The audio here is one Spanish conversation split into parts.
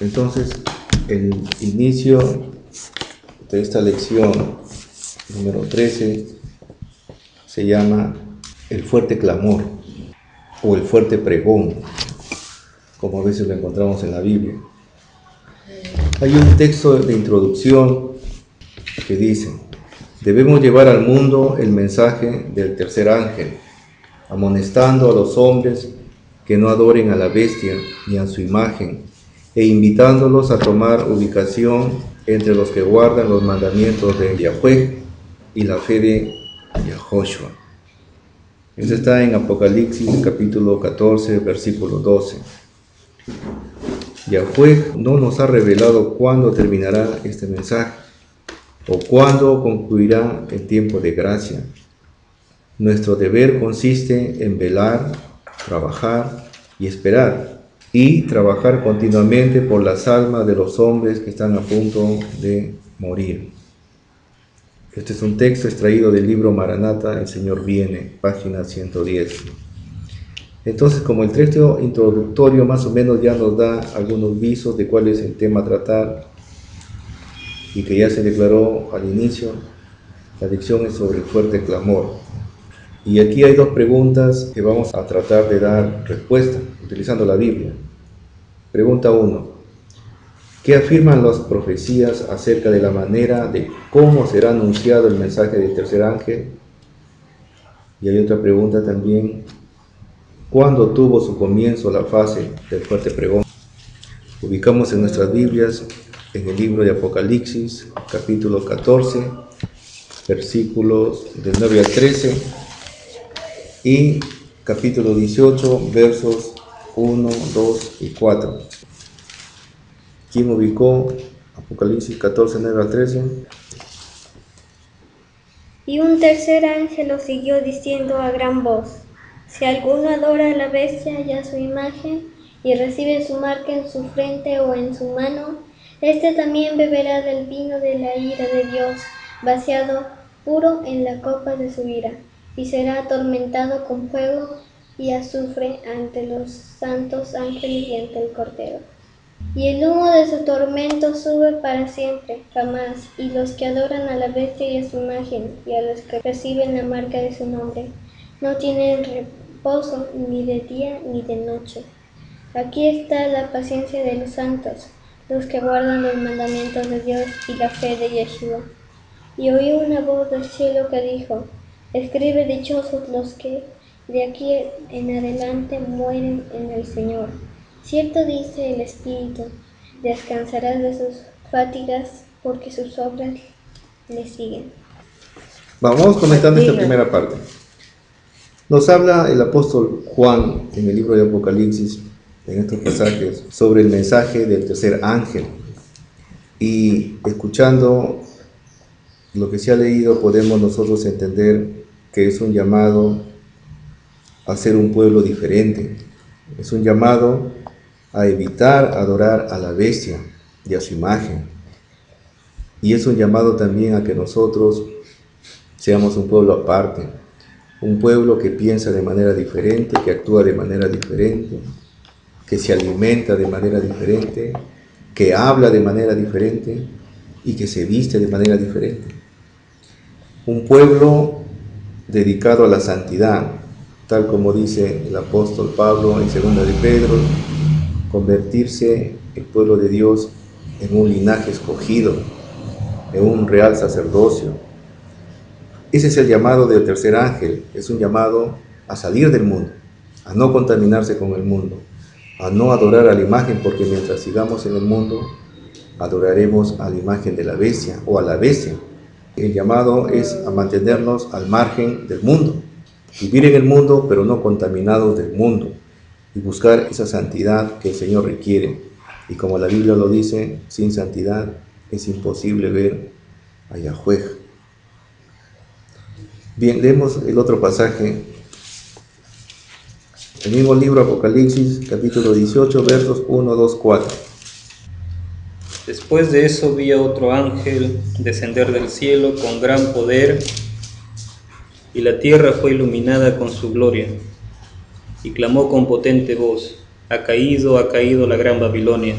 Entonces, el inicio de esta lección número 13 se llama el fuerte clamor o el fuerte pregón, como a veces lo encontramos en la Biblia. Hay un texto de introducción que dice: debemos llevar al mundo el mensaje del tercer ángel, amonestando a los hombres que no adoren a la bestia ni a su imagen, e invitándolos a tomar ubicación entre los que guardan los mandamientos de Yahweh y la fe de Yahoshua. Esto está en Apocalipsis capítulo 14, versículo 12. Yahweh no nos ha revelado cuándo terminará este mensaje o cuándo concluirá el tiempo de gracia. Nuestro deber consiste en velar, trabajar y esperar, y trabajar continuamente por las almas de los hombres que están a punto de morir. Este es un texto extraído del libro Maranata, El Señor Viene, página 110. Entonces, como el texto introductorio más o menos ya nos da algunos visos de cuál es el tema a tratar, y que ya se declaró al inicio, la lección es sobre el fuerte clamor. Y aquí hay dos preguntas que vamos a tratar de dar respuesta, utilizando la Biblia. Pregunta 1. ¿Qué afirman las profecías acerca de la manera de cómo será anunciado el mensaje del tercer ángel? Y hay otra pregunta también: ¿cuándo tuvo su comienzo la fase del fuerte pregón? Ubicamos en nuestras Biblias en el libro de Apocalipsis, capítulo 14, versículos del 9 al 13, y capítulo 18, versos 1, 2 y 4. ¿Quién ubicó Apocalipsis 14, 9 al 13? Y un tercer ángel lo siguió diciendo a gran voz: si alguno adora a la bestia y a su imagen, y recibe su marca en su frente o en su mano, éste también beberá del vino de la ira de Dios, vaciado puro en la copa de su ira, y será atormentado con fuego y azufre ante los santos ángeles y ante el Cordero. Y el humo de su tormento sube para siempre, jamás, y los que adoran a la bestia y a su imagen, y a los que reciben la marca de su nombre, no tienen reposo ni de día ni de noche. Aquí está la paciencia de los santos, los que guardan los mandamientos de Dios y la fe de Yeshua. Y oí una voz del cielo que dijo: escribe, dichosos los que de aquí en adelante mueren en el Señor. Cierto dice el Espíritu: descansarás de sus fatigas, porque sus obras le siguen. Vamos comentando esta primera parte. Nos habla el apóstol Juan en el libro de Apocalipsis, en estos pasajes, sobre el mensaje del tercer ángel. Y escuchando lo que se ha leído, podemos nosotros entender que es un llamado a ser un pueblo diferente. Es un llamado a evitar adorar a la bestia y a su imagen. Y es un llamado también a que nosotros seamos un pueblo aparte, un pueblo que piensa de manera diferente, que actúa de manera diferente, que se alimenta de manera diferente, que habla de manera diferente y que se viste de manera diferente. Un pueblo dedicado a la santidad, tal como dice el apóstol Pablo en 2 de Pedro, convertirse el pueblo de Dios en un linaje escogido, en un real sacerdocio. Ese es el llamado del tercer ángel, es un llamado a salir del mundo, a no contaminarse con el mundo, a no adorar a la imagen, porque mientras sigamos en el mundo, adoraremos a la imagen de la bestia o a la bestia. El llamado es a mantenernos al margen del mundo, vivir en el mundo, pero no contaminados del mundo, y buscar esa santidad que el Señor requiere. Y como la Biblia lo dice, sin santidad es imposible ver a Yahweh. Bien, leemos el otro pasaje. El mismo libro Apocalipsis, capítulo 18, versos 1, 2, 4. Después de eso vi a otro ángel descender del cielo con gran poder, y la tierra fue iluminada con su gloria. Y clamó con potente voz: ha caído la gran Babilonia,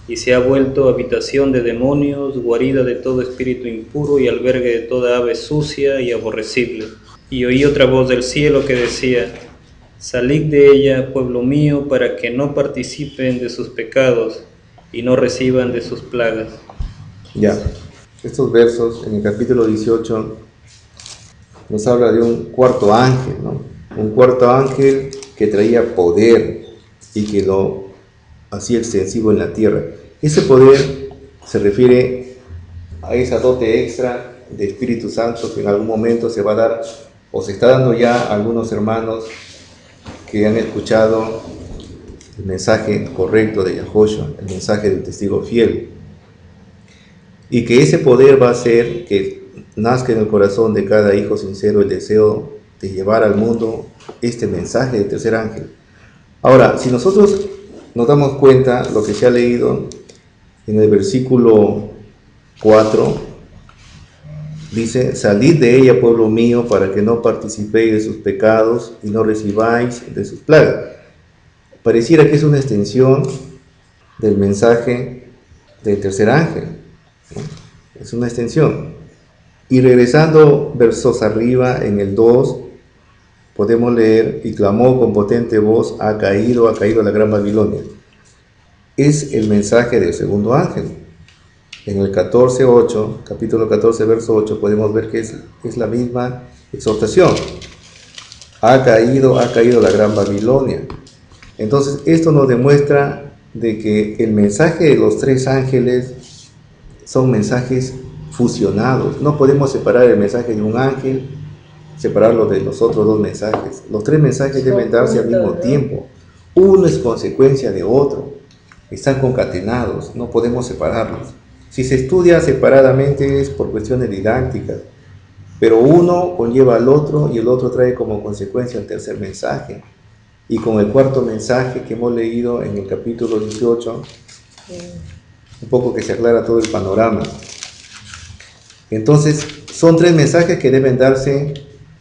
y se ha vuelto habitación de demonios, guarida de todo espíritu impuro y albergue de toda ave sucia y aborrecible. Y oí otra voz del cielo que decía: salid de ella, pueblo mío, para que no participen de sus pecados y no reciban de sus plagas. Ya, estos versos en el capítulo 18 nos habla de un cuarto ángel, ¿no? Un cuarto ángel que traía poder y que lo hacía extensivo en la tierra. Ese poder se refiere a esa dote extra de Espíritu Santo que en algún momento se va a dar o se está dando ya a algunos hermanos que han escuchado el mensaje correcto de Yahushua, el mensaje del testigo fiel, y que ese poder va a hacer que nazca en el corazón de cada hijo sincero el deseo de llevar al mundo este mensaje del tercer ángel. Ahora, si nosotros nos damos cuenta lo que se ha leído en el versículo 4, dice: salid de ella, pueblo mío, para que no participéis de sus pecados y no recibáis de sus plagas. Pareciera que es una extensión del mensaje del tercer ángel, ¿no? Es una extensión. Y regresando versos arriba, en el 2, podemos leer: y clamó con potente voz: ha caído la gran Babilonia. Es el mensaje del segundo ángel. En el 14:8, capítulo 14, verso 8, podemos ver que es la misma exhortación. Ha caído la gran Babilonia. Entonces, esto nos demuestra de que el mensaje de los tres ángeles son mensajes fusionados. No podemos separar el mensaje de un ángel, separarlo de los otros dos mensajes. Los tres mensajes deben darse al mismo tiempo. Uno es consecuencia de otro. Están concatenados, no podemos separarlos. Si se estudia separadamente es por cuestiones didácticas, pero uno conlleva al otro y el otro trae como consecuencia el tercer mensaje. Y con el cuarto mensaje que hemos leído en el capítulo 18, un poco que se aclara todo el panorama. Entonces, son tres mensajes que deben darse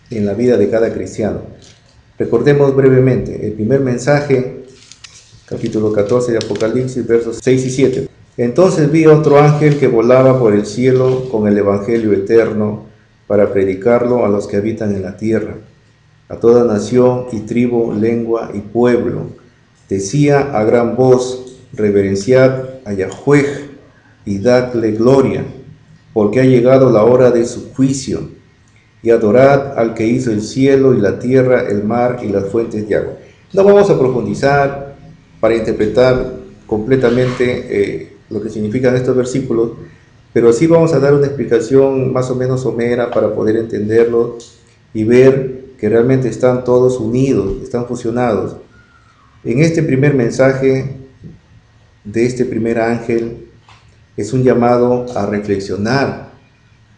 en la vida de cada cristiano. Recordemos brevemente el primer mensaje, capítulo 14 de Apocalipsis, versos 6 y 7. Entonces vi otro ángel que volaba por el cielo con el evangelio eterno para predicarlo a los que habitan en la tierra, a toda nación y tribu, lengua y pueblo. Decía a gran voz: reverenciad a Yahweh y dadle gloria, porque ha llegado la hora de su juicio, y adorad al que hizo el cielo y la tierra, el mar y las fuentes de agua. No vamos a profundizar para interpretar completamente lo que significan estos versículos, pero sí vamos a dar una explicación más o menos somera para poder entenderlo y ver que realmente están todos unidos, están fusionados. En este primer mensaje de este primer ángel es un llamado a reflexionar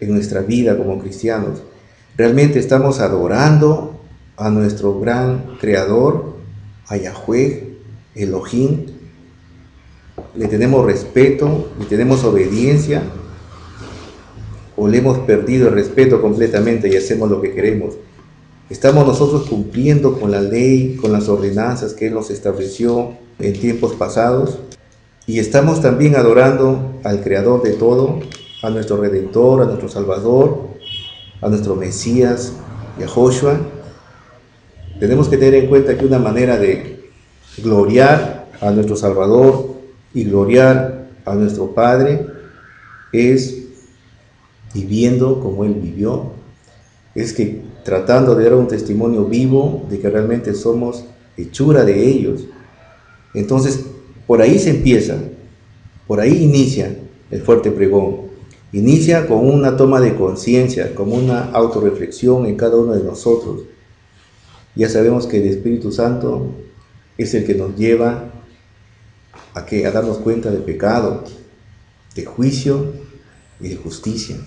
en nuestra vida como cristianos. ¿Realmente estamos adorando a nuestro gran creador, a Yahweh, Elohim? ¿Le tenemos respeto? ¿Le tenemos obediencia? ¿O le hemos perdido el respeto completamente y hacemos lo que queremos? ¿Estamos nosotros cumpliendo con la ley, con las ordenanzas que Él nos estableció en tiempos pasados? ¿Y estamos también adorando al Creador de todo, a nuestro Redentor, a nuestro Salvador, a nuestro Mesías, Yahushua? Tenemos que tener en cuenta que una manera de gloriar a nuestro Salvador y gloriar a nuestro Padre es viviendo como Él vivió. Es que tratando de dar un testimonio vivo de que realmente somos hechura de ellos. Entonces, por ahí se empieza, por ahí inicia el fuerte pregón. Inicia con una toma de conciencia, como una autorreflexión en cada uno de nosotros. Ya sabemos que el Espíritu Santo es el que nos lleva a darnos cuenta del pecado, de juicio y de justicia.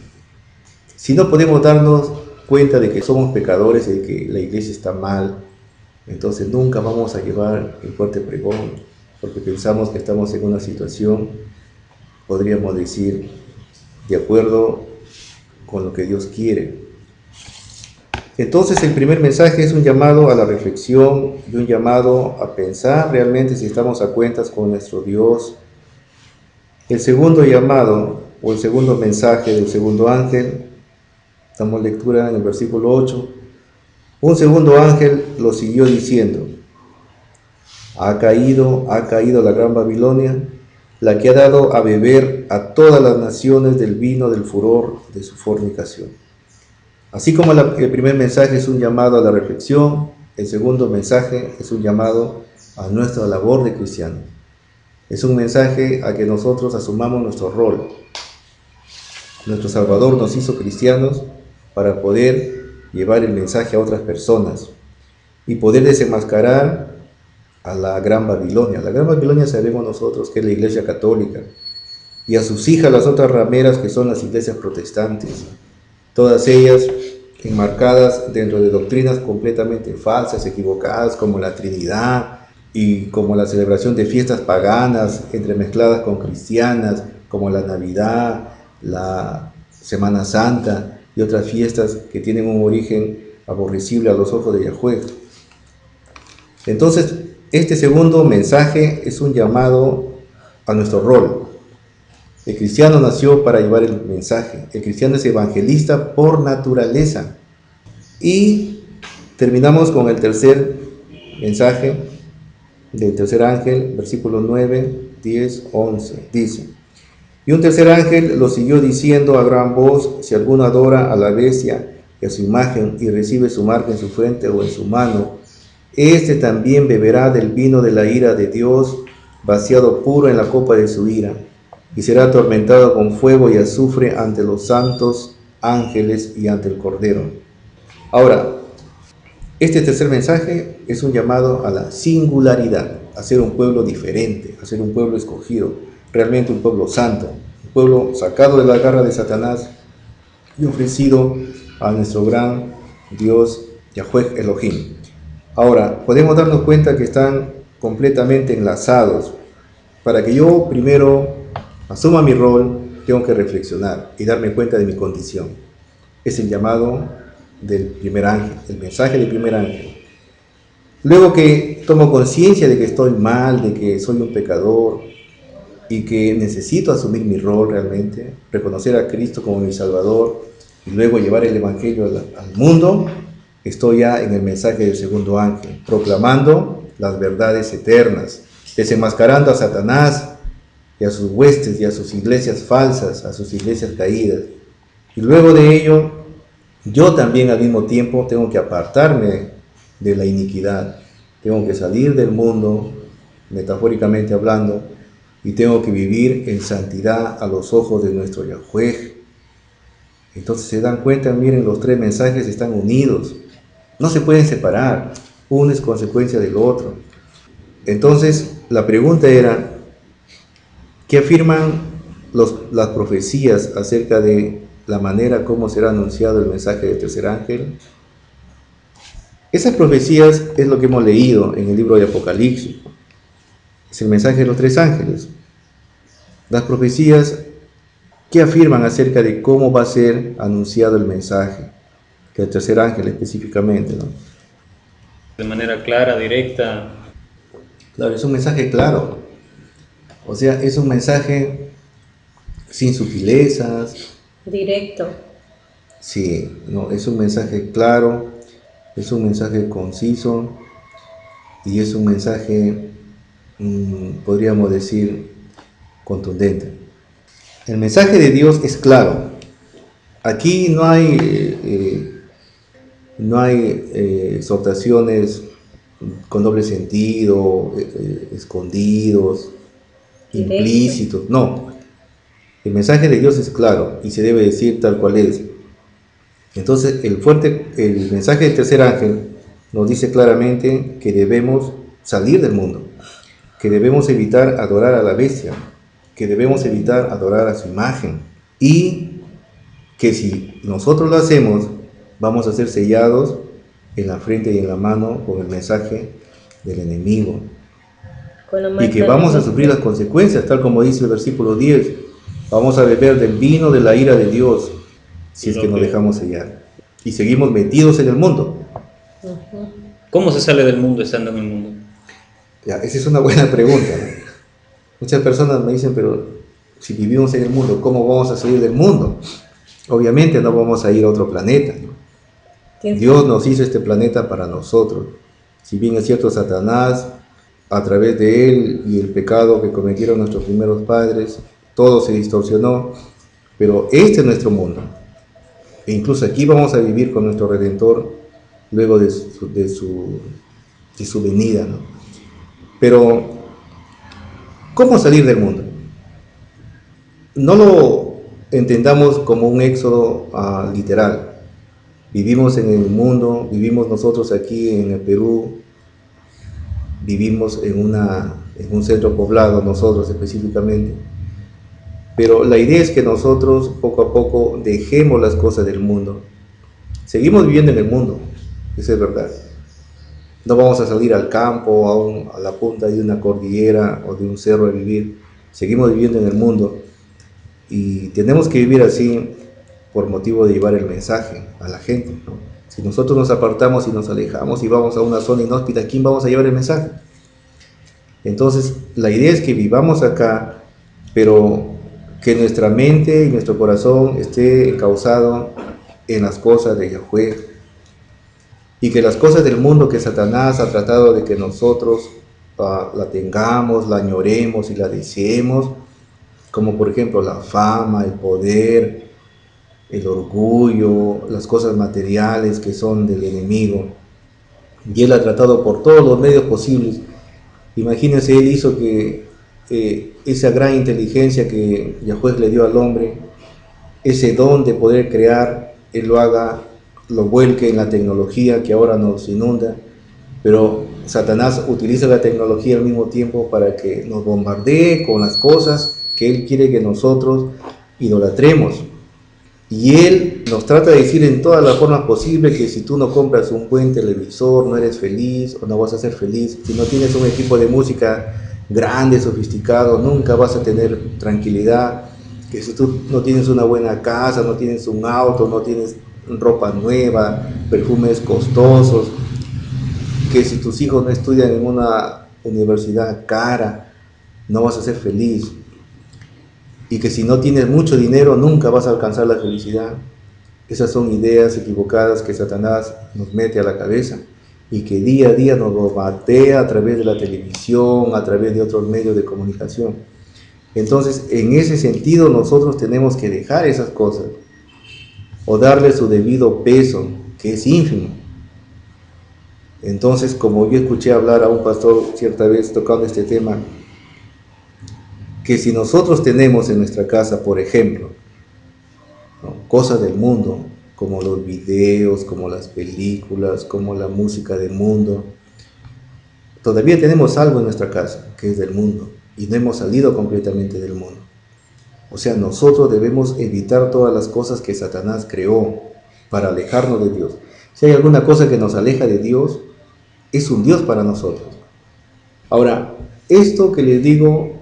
Si no podemos darnos cuenta de que somos pecadores y de que la iglesia está mal, entonces nunca vamos a llevar el fuerte pregón, porque pensamos que estamos en una situación, podríamos decir, de acuerdo con lo que Dios quiere. Entonces el primer mensaje es un llamado a la reflexión y un llamado a pensar realmente si estamos a cuentas con nuestro Dios El segundo llamado o el segundo mensaje del segundo ángel, damos lectura en el versículo 8. Un segundo ángel lo siguió diciendo: ha caído la gran Babilonia, la que ha dado a beber a todas las naciones del vino del furor de su fornicación. Así como el primer mensaje es un llamado a la reflexión, el segundo mensaje es un llamado a nuestra labor de cristiano. Es un mensaje a que nosotros asumamos nuestro rol. Nuestro Salvador nos hizo cristianos para poder llevar el mensaje a otras personas y poder desenmascarar a la gran Babilonia. La gran Babilonia sabemos nosotros que es la Iglesia Católica, y a sus hijas las otras rameras que son las iglesias protestantes, todas ellas enmarcadas dentro de doctrinas completamente falsas, equivocadas, como la Trinidad y como la celebración de fiestas paganas entremezcladas con cristianas, como la Navidad, la Semana Santa y otras fiestas que tienen un origen aborrecible a los ojos de Yahweh. Entonces, este segundo mensaje es un llamado a nuestro rol. El cristiano nació para llevar el mensaje. El cristiano es evangelista por naturaleza. Y terminamos con el tercer mensaje del tercer ángel, versículos 9, 10, 11. Dice: y un tercer ángel lo siguió diciendo a gran voz: si alguno adora a la bestia y a su imagen y recibe su marca en su frente o en su mano, este también beberá del vino de la ira de Dios, vaciado puro en la copa de su ira, y será atormentado con fuego y azufre ante los santos ángeles y ante el Cordero. Ahora, este tercer mensaje es un llamado a la singularidad, a ser un pueblo diferente, a ser un pueblo escogido, realmente un pueblo santo, un pueblo sacado de la garra de Satanás y ofrecido a nuestro gran Dios Yahweh Elohim. Ahora, podemos darnos cuenta que están completamente enlazados. Para que yo primero asuma mi rol, tengo que reflexionar y darme cuenta de mi condición. Es el llamado del primer ángel, el mensaje del primer ángel. Luego que tomo conciencia de que estoy mal, de que soy un pecador y que necesito asumir mi rol realmente, reconocer a Cristo como mi Salvador y luego llevar el Evangelio al mundo, estoy ya en el mensaje del segundo ángel, proclamando las verdades eternas, desenmascarando a Satanás y a sus huestes y a sus iglesias falsas, a sus iglesias caídas. Y luego de ello, yo también al mismo tiempo tengo que apartarme de la iniquidad, tengo que salir del mundo, metafóricamente hablando, y tengo que vivir en santidad a los ojos de nuestro Yahweh. Entonces se dan cuenta, miren, los tres mensajes están unidos, no se pueden separar, uno es consecuencia del otro. Entonces la pregunta era, ¿qué afirman las profecías acerca de la manera como será anunciado el mensaje del tercer ángel? Esas profecías es lo que hemos leído en el libro de Apocalipsis. Es el mensaje de los tres ángeles. Las profecías que afirman acerca de cómo va a ser anunciado el mensaje del tercer ángel específicamente, ¿no? De manera clara, directa. Claro, es un mensaje claro. O sea, es un mensaje sin sutilezas. Directo. Sí, no, es un mensaje claro, es un mensaje conciso y es un mensaje, podríamos decir, contundente. El mensaje de Dios es claro. Aquí no hay exhortaciones con doble sentido, escondidos, Directo. implícitos. No, el mensaje de Dios es claro y se debe decir tal cual es. Entonces el mensaje del tercer ángel nos dice claramente que debemos salir del mundo, que debemos evitar adorar a la bestia, que debemos evitar adorar a su imagen y que si nosotros lo hacemos, vamos a ser sellados en la frente y en la mano con el mensaje del enemigo. Y que vamos a sufrir las consecuencias, tal como dice el versículo 10. Vamos a beber del vino de la ira de Dios, si es que nos dejamos sellar. Y seguimos metidos en el mundo. ¿Cómo se sale del mundo estando en el mundo? Ya, esa es una buena pregunta, ¿no? Muchas personas me dicen, pero si vivimos en el mundo, ¿cómo vamos a salir del mundo? Obviamente no vamos a ir a otro planeta, ¿no? Dios nos hizo este planeta para nosotros. Si bien es cierto, Satanás, a través de él y el pecado que cometieron nuestros primeros padres, todo se distorsionó, pero este es nuestro mundo. E incluso aquí vamos a vivir con nuestro Redentor luego de su venida, ¿no? Pero, ¿cómo salir del mundo? No lo entendamos como un éxodo literal. Vivimos en el mundo, vivimos nosotros aquí en el Perú, vivimos en un centro poblado, nosotros específicamente. Pero la idea es que nosotros poco a poco dejemos las cosas del mundo. Seguimos viviendo en el mundo, eso es verdad. No vamos a salir al campo, a la punta de una cordillera o de un cerro a vivir. Seguimos viviendo en el mundo y tenemos que vivir así por motivo de llevar el mensaje a la gente, ¿no? Si nosotros nos apartamos y nos alejamos y vamos a una zona inhóspita, ¿a quién vamos a llevar el mensaje? Entonces, la idea es que vivamos acá, pero que nuestra mente y nuestro corazón esté encauzado en las cosas de Yahweh, y que las cosas del mundo que Satanás ha tratado de que nosotros la tengamos, la añoremos y la deseemos, como por ejemplo la fama, el poder, el orgullo, las cosas materiales que son del enemigo, y él ha tratado por todos los medios posibles. Imagínense, él hizo que esa gran inteligencia que Yahweh le dio al hombre, ese don de poder crear, él lo vuelque en la tecnología que ahora nos inunda, pero Satanás utiliza la tecnología al mismo tiempo para que nos bombardee con las cosas que él quiere que nosotros idolatremos. Y él nos trata de decir en todas las formas posibles que si tú no compras un buen televisor no eres feliz o no vas a ser feliz. Si no tienes un equipo de música grande, sofisticado, nunca vas a tener tranquilidad. Que si tú no tienes una buena casa, no tienes un auto, no tienes ropa nueva, perfumes costosos, que si tus hijos no estudian en una universidad cara, no vas a ser feliz. Y que si no tienes mucho dinero nunca vas a alcanzar la felicidad. Esas son ideas equivocadas que Satanás nos mete a la cabeza y que día a día nos bombardea a través de la televisión, a través de otros medios de comunicación. Entonces, en ese sentido nosotros tenemos que dejar esas cosas o darle su debido peso, que es ínfimo. Entonces, como yo escuché hablar a un pastor cierta vez tocando este tema, que si nosotros tenemos en nuestra casa, por ejemplo, ¿no?, cosas del mundo, como los videos, como las películas, como la música del mundo, todavía tenemos algo en nuestra casa que es del mundo y no hemos salido completamente del mundo. O sea, nosotros debemos evitar todas las cosas que Satanás creó para alejarnos de Dios. Si hay alguna cosa que nos aleja de Dios, es un Dios para nosotros. Ahora, esto que les digo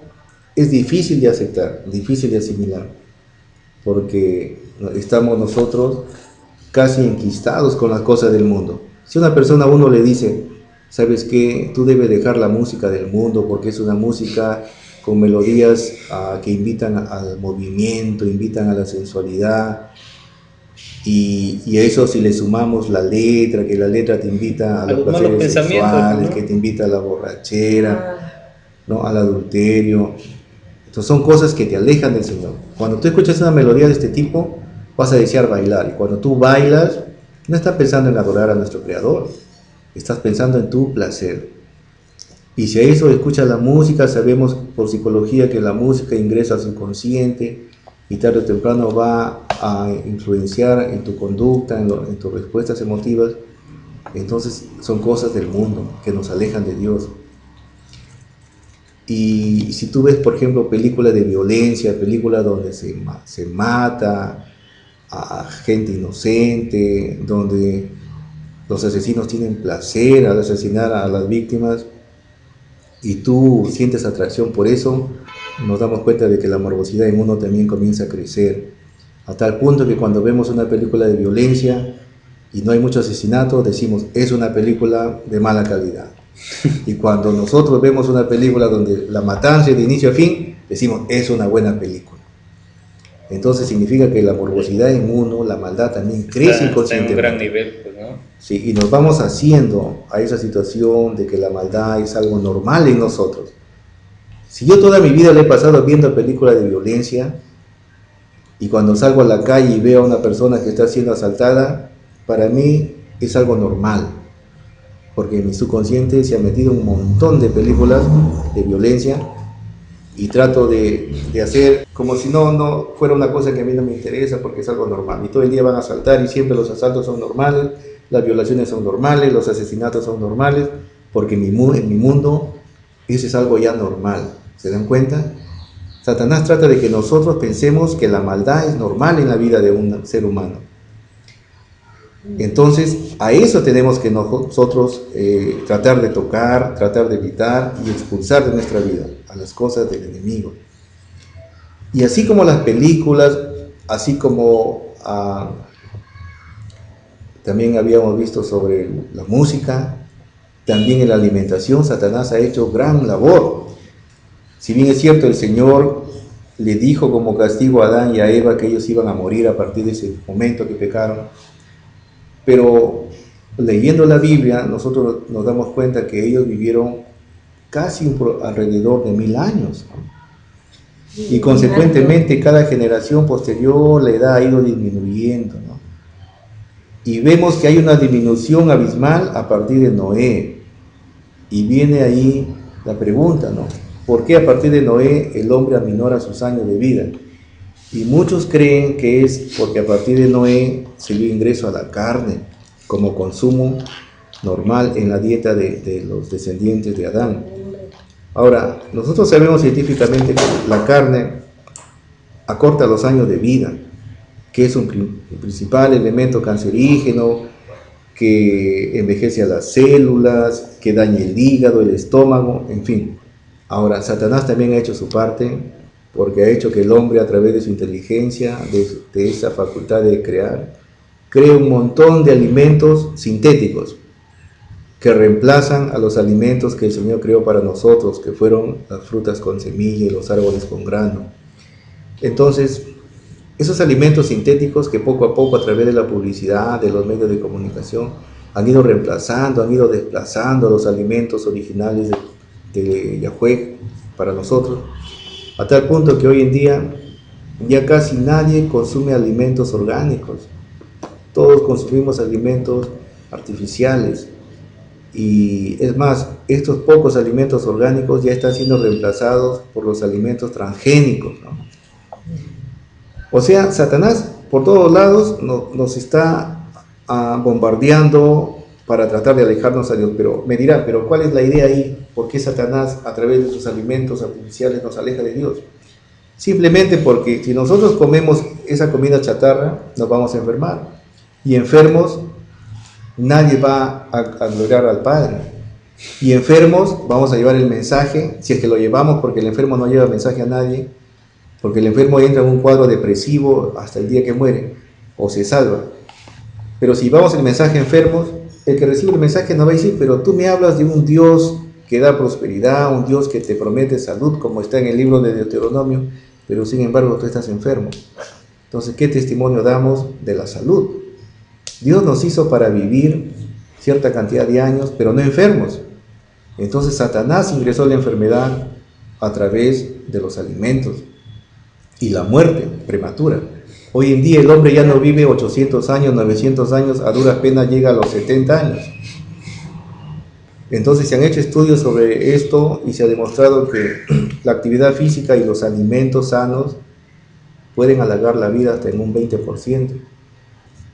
es difícil de aceptar, difícil de asimilar, porque estamos nosotros casi enquistados con las cosas del mundo. Si una persona a uno le dice, ¿sabes qué? Tú debes dejar la música del mundo porque es una música con melodías que invitan al movimiento, invitan a la sensualidad, y a eso si le sumamos la letra, que la letra te invita a los placeres sexuales, ¿no?, que te invita a la borrachera, ¿no?, al adulterio. Entonces son cosas que te alejan del Señor. Cuando tú escuchas una melodía de este tipo, vas a desear bailar. Y cuando tú bailas, no estás pensando en adorar a nuestro Creador, estás pensando en tu placer. Y si a eso escuchas la música, sabemos por psicología que la música ingresa a su inconsciente y tarde o temprano va a influenciar en tu conducta, en tus respuestas emotivas. Entonces son cosas del mundo que nos alejan de Dios. Y si tú ves, por ejemplo, películas de violencia, películas donde se mata a gente inocente, donde los asesinos tienen placer al asesinar a las víctimas, y tú sientes atracción por eso, nos damos cuenta de que la morbosidad en uno también comienza a crecer, a tal punto que cuando vemos una película de violencia y no hay mucho asesinato, decimos, es una película de mala calidad. Y cuando nosotros vemos una película donde la matanza es de inicio a fin, decimos, es una buena película. Entonces significa que la morbosidad en uno, la maldad también crece Está en un gran inconscientemente. nivel, pues, ¿no? Sí, y nos vamos haciendo a esa situación de que la maldad es algo normal en nosotros. Si yo toda mi vida le he pasado viendo películas de violencia, y cuando salgo a la calle y veo a una persona que está siendo asaltada, para mí es algo normal, porque en mi subconsciente se ha metido un montón de películas de violencia y trato de hacer como si no fuera una cosa que a mí no me interesa, porque es algo normal. Y todo el día van a asaltar y siempre los asaltos son normales, las violaciones son normales, los asesinatos son normales, porque en mi mundo eso es algo ya normal. ¿Se dan cuenta? Satanás trata de que nosotros pensemos que la maldad es normal en la vida de un ser humano. Entonces, a eso tenemos que nosotros tratar de tocar, tratar de evitar y expulsar de nuestra vida, a las cosas del enemigo. Y así como las películas, así como también habíamos visto sobre la música, también en la alimentación, Satanás ha hecho gran labor. Si bien es cierto, el Señor le dijo como castigo a Adán y a Eva que ellos iban a morir a partir de ese momento que pecaron, pero leyendo la Biblia nosotros nos damos cuenta que ellos vivieron casi alrededor de 1000 años, ¿no? Y consecuentemente cada generación posterior la edad ha ido disminuyendo, ¿no? Y vemos que hay una disminución abismal a partir de Noé, y viene ahí la pregunta, ¿no? ¿Por qué a partir de Noé el hombre aminora sus años de vida? Y muchos creen que es porque a partir de Noé se dio ingreso a la carne como consumo normal en la dieta de los descendientes de Adán. Ahora, nosotros sabemos científicamente que la carne acorta los años de vida, que es un principal elemento cancerígeno, que envejece a las células, que daña el hígado, el estómago, en fin. Ahora, Satanás también ha hecho su parte, porque ha hecho que el hombre, a través de su inteligencia, de esa facultad de crear, cree un montón de alimentos sintéticos que reemplazan a los alimentos que el Señor creó para nosotros, que fueron las frutas con semilla y los árboles con grano. Entonces, esos alimentos sintéticos que poco a poco, a través de la publicidad, de los medios de comunicación, han ido reemplazando, han ido desplazando los alimentos originales de Yahweh para nosotros, a tal punto que hoy en día ya casi nadie consume alimentos orgánicos. Todos consumimos alimentos artificiales, y es más, estos pocos alimentos orgánicos ya están siendo reemplazados por los alimentos transgénicos, ¿no? O sea, Satanás por todos lados nos está bombardeando para tratar de alejarnos a Dios. Pero me dirán, ¿pero cuál es la idea ahí? ¿Por qué Satanás a través de sus alimentos artificiales nos aleja de Dios? Simplemente porque si nosotros comemos esa comida chatarra, nos vamos a enfermar. Y enfermos, nadie va a gloriar al Padre. Y enfermos, vamos a llevar el mensaje, si es que lo llevamos, porque el enfermo no lleva mensaje a nadie, porque el enfermo entra en un cuadro depresivo hasta el día que muere, o se salva. Pero si llevamos el mensaje a enfermos, el que recibe el mensaje no va a decir, pero tú me hablas de un Dios que da prosperidad, un Dios que te promete salud, como está en el libro de Deuteronomio, pero sin embargo tú estás enfermo. Entonces, ¿qué testimonio damos de la salud? Dios nos hizo para vivir cierta cantidad de años, pero no enfermos. Entonces Satanás ingresó la enfermedad a través de los alimentos y la muerte prematura. Hoy en día el hombre ya no vive 800 años, 900 años, a duras penas llega a los 70 años. Entonces se han hecho estudios sobre esto y se ha demostrado que la actividad física y los alimentos sanos pueden alargar la vida hasta en un 20%.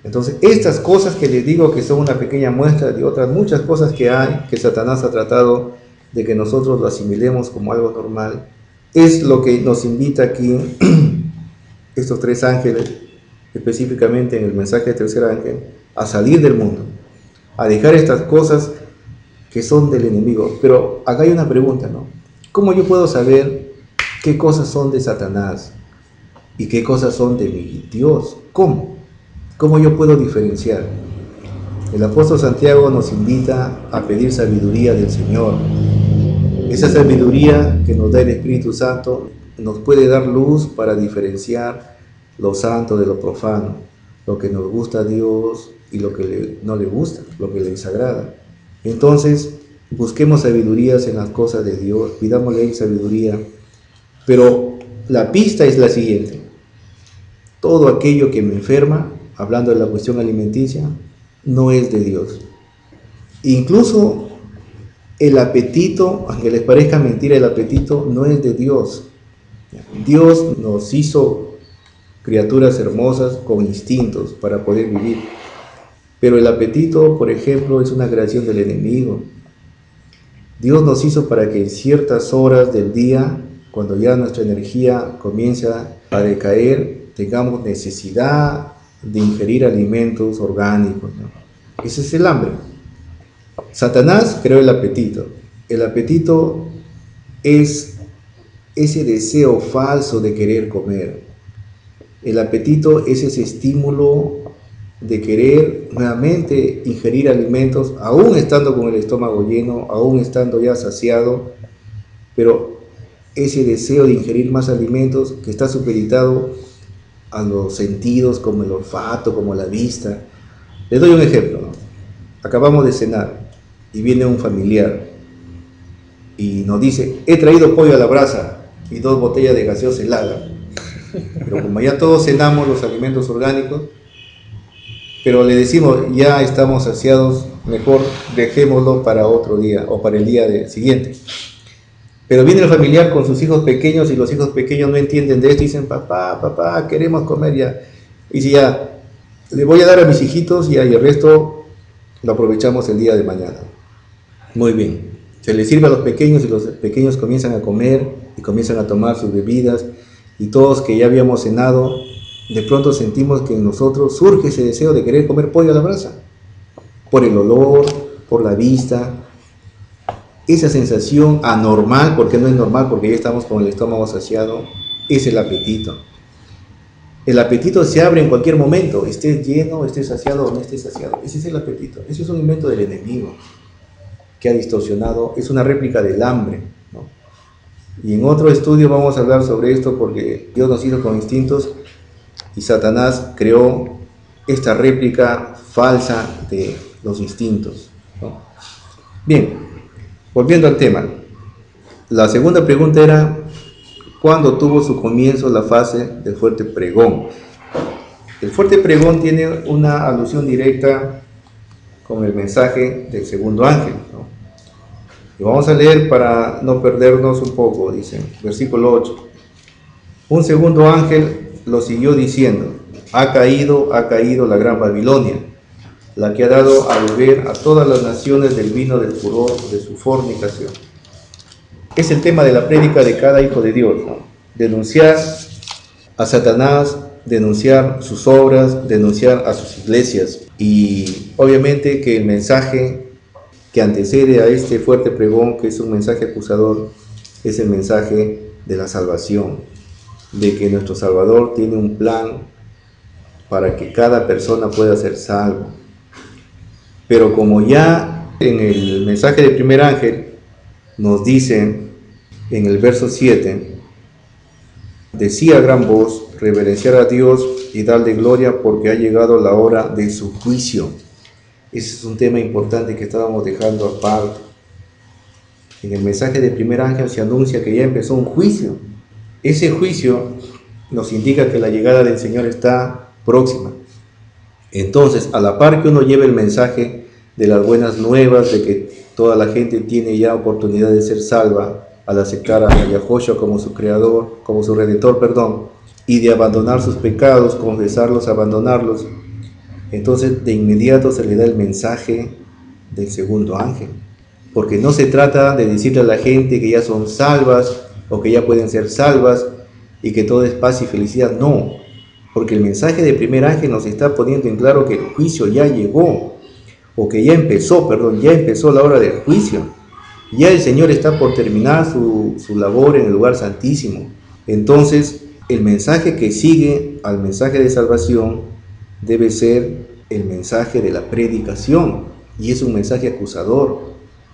Entonces estas cosas que les digo, que son una pequeña muestra de otras muchas cosas que hay, que Satanás ha tratado de que nosotros lo asimilemos como algo normal, es lo que nos invita aquí estos tres ángeles, específicamente en el mensaje del tercer ángel, a salir del mundo, a dejar estas cosas que son del enemigo. Pero acá hay una pregunta, ¿no? ¿Cómo yo puedo saber qué cosas son de Satanás y qué cosas son de mi Dios? ¿Cómo? ¿Cómo yo puedo diferenciar? El apóstol Santiago nos invita a pedir sabiduría del Señor. Esa sabiduría que nos da el Espíritu Santo nos puede dar luz para diferenciar lo santo de lo profano, lo que nos gusta a Dios y lo que no le gusta, lo que le desagrada. Entonces, busquemos sabidurías en las cosas de Dios, pidámosle sabiduría, pero la pista es la siguiente: todo aquello que me enferma, hablando de la cuestión alimenticia, no es de Dios. Incluso el apetito, aunque les parezca mentira, el apetito no es de Dios. Dios nos hizo criaturas hermosas con instintos para poder vivir. Pero el apetito, por ejemplo, es una creación del enemigo. Dios nos hizo para que en ciertas horas del día, cuando ya nuestra energía comienza a decaer, tengamos necesidad de ingerir alimentos orgánicos, ¿no? Ese es el hambre. Satanás creó el apetito. El apetito es ese deseo falso de querer comer. El apetito es ese estímulo de querer nuevamente ingerir alimentos, aún estando con el estómago lleno, aún estando ya saciado, pero ese deseo de ingerir más alimentos que está supeditado a los sentidos, como el olfato, como la vista. Les doy un ejemplo, ¿no? Acabamos de cenar y viene un familiar y nos dice: he traído pollo a la brasa y 2 botellas de gaseosa helada. Pero como ya todos cenamos los alimentos orgánicos, pero le decimos: ya estamos saciados, mejor dejémoslo para otro día o para el día siguiente. Pero viene el familiar con sus hijos pequeños y los hijos pequeños no entienden de esto y dicen: papá, queremos comer ya. Y si ya, le voy a dar a mis hijitos y el resto lo aprovechamos el día de mañana. Muy bien, se les sirve a los pequeños y los pequeños comienzan a comer y comienzan a tomar sus bebidas, y todos que ya habíamos cenado, de pronto sentimos que en nosotros surge ese deseo de querer comer pollo a la brasa, por el olor, por la vista. Esa sensación anormal, porque no es normal, porque ya estamos con el estómago saciado, es el apetito. El apetito se abre en cualquier momento, estés lleno, estés saciado o no estés saciado. Ese es el apetito. Ese es un invento del enemigo que ha distorsionado, es una réplica del hambre, ¿no? Y en otro estudio vamos a hablar sobre esto, porque Dios nos hizo con instintos y Satanás creó esta réplica falsa de los instintos, ¿no? Bien. Volviendo al tema, la segunda pregunta era: ¿cuándo tuvo su comienzo la fase del fuerte pregón? El fuerte pregón tiene una alusión directa con el mensaje del segundo ángel, ¿no? Y vamos a leer para no perdernos un poco. Dice, versículo 8: un segundo ángel lo siguió diciendo: ha caído la gran Babilonia, la que ha dado a beber a todas las naciones del vino del furor de su fornicación. Es el tema de la prédica de cada hijo de Dios, ¿no? Denunciar a Satanás, denunciar sus obras, denunciar a sus iglesias. Y obviamente que el mensaje que antecede a este fuerte pregón, que es un mensaje acusador, es el mensaje de la salvación, de que nuestro Salvador tiene un plan para que cada persona pueda ser salvo. Pero como ya en el mensaje del primer ángel nos dice en el verso 7, decía a gran voz: reverenciar a Dios y darle gloria, porque ha llegado la hora de su juicio. Ese es un tema importante que estábamos dejando aparte. En el mensaje del primer ángel se anuncia que ya empezó un juicio. Ese juicio nos indica que la llegada del Señor está próxima. Entonces, a la par que uno lleva el mensaje de las buenas nuevas, de que toda la gente tiene ya oportunidad de ser salva al aceptar a Yahoshua como su creador, como su redentor, y de abandonar sus pecados, confesarlos, abandonarlos, entonces de inmediato se le da el mensaje del segundo ángel. Porque no se trata de decirle a la gente que ya son salvas o que ya pueden ser salvas y que todo es paz y felicidad. No, porque el mensaje del primer ángel nos está poniendo en claro que el juicio ya llegó, o que ya empezó la hora del juicio. Ya el Señor está por terminar su labor en el lugar santísimo. Entonces, el mensaje que sigue al mensaje de salvación debe ser el mensaje de la predicación, y es un mensaje acusador.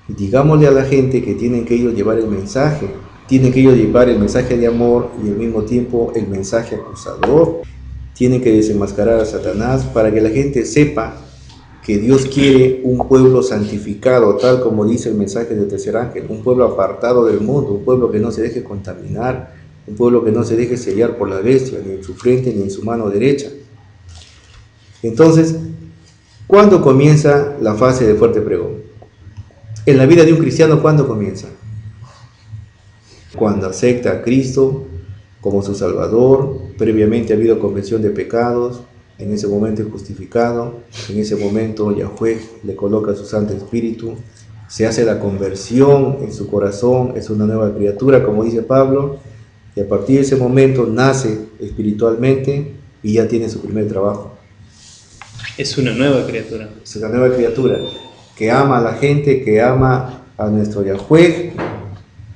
Y digámosle a la gente que tienen que ellos llevar el mensaje, tienen que ellos llevar el mensaje de amor y al mismo tiempo el mensaje acusador. Tienen que desenmascarar a Satanás para que la gente sepa que Dios quiere un pueblo santificado, tal como dice el mensaje del tercer ángel, un pueblo apartado del mundo, un pueblo que no se deje contaminar, un pueblo que no se deje sellar por la bestia, ni en su frente ni en su mano derecha. Entonces, ¿cuándo comienza la fase de fuerte pregón? En la vida de un cristiano, ¿cuándo comienza? Cuando acepta a Cristo como su Salvador, previamente ha habido confesión de pecados, en ese momento es justificado, en ese momento Yahweh le coloca su Santo Espíritu, se hace la conversión en su corazón, es una nueva criatura, como dice Pablo, y a partir de ese momento nace espiritualmente y ya tiene su primer trabajo. Es una nueva criatura. Es una nueva criatura que ama a la gente, que ama a nuestro Yahweh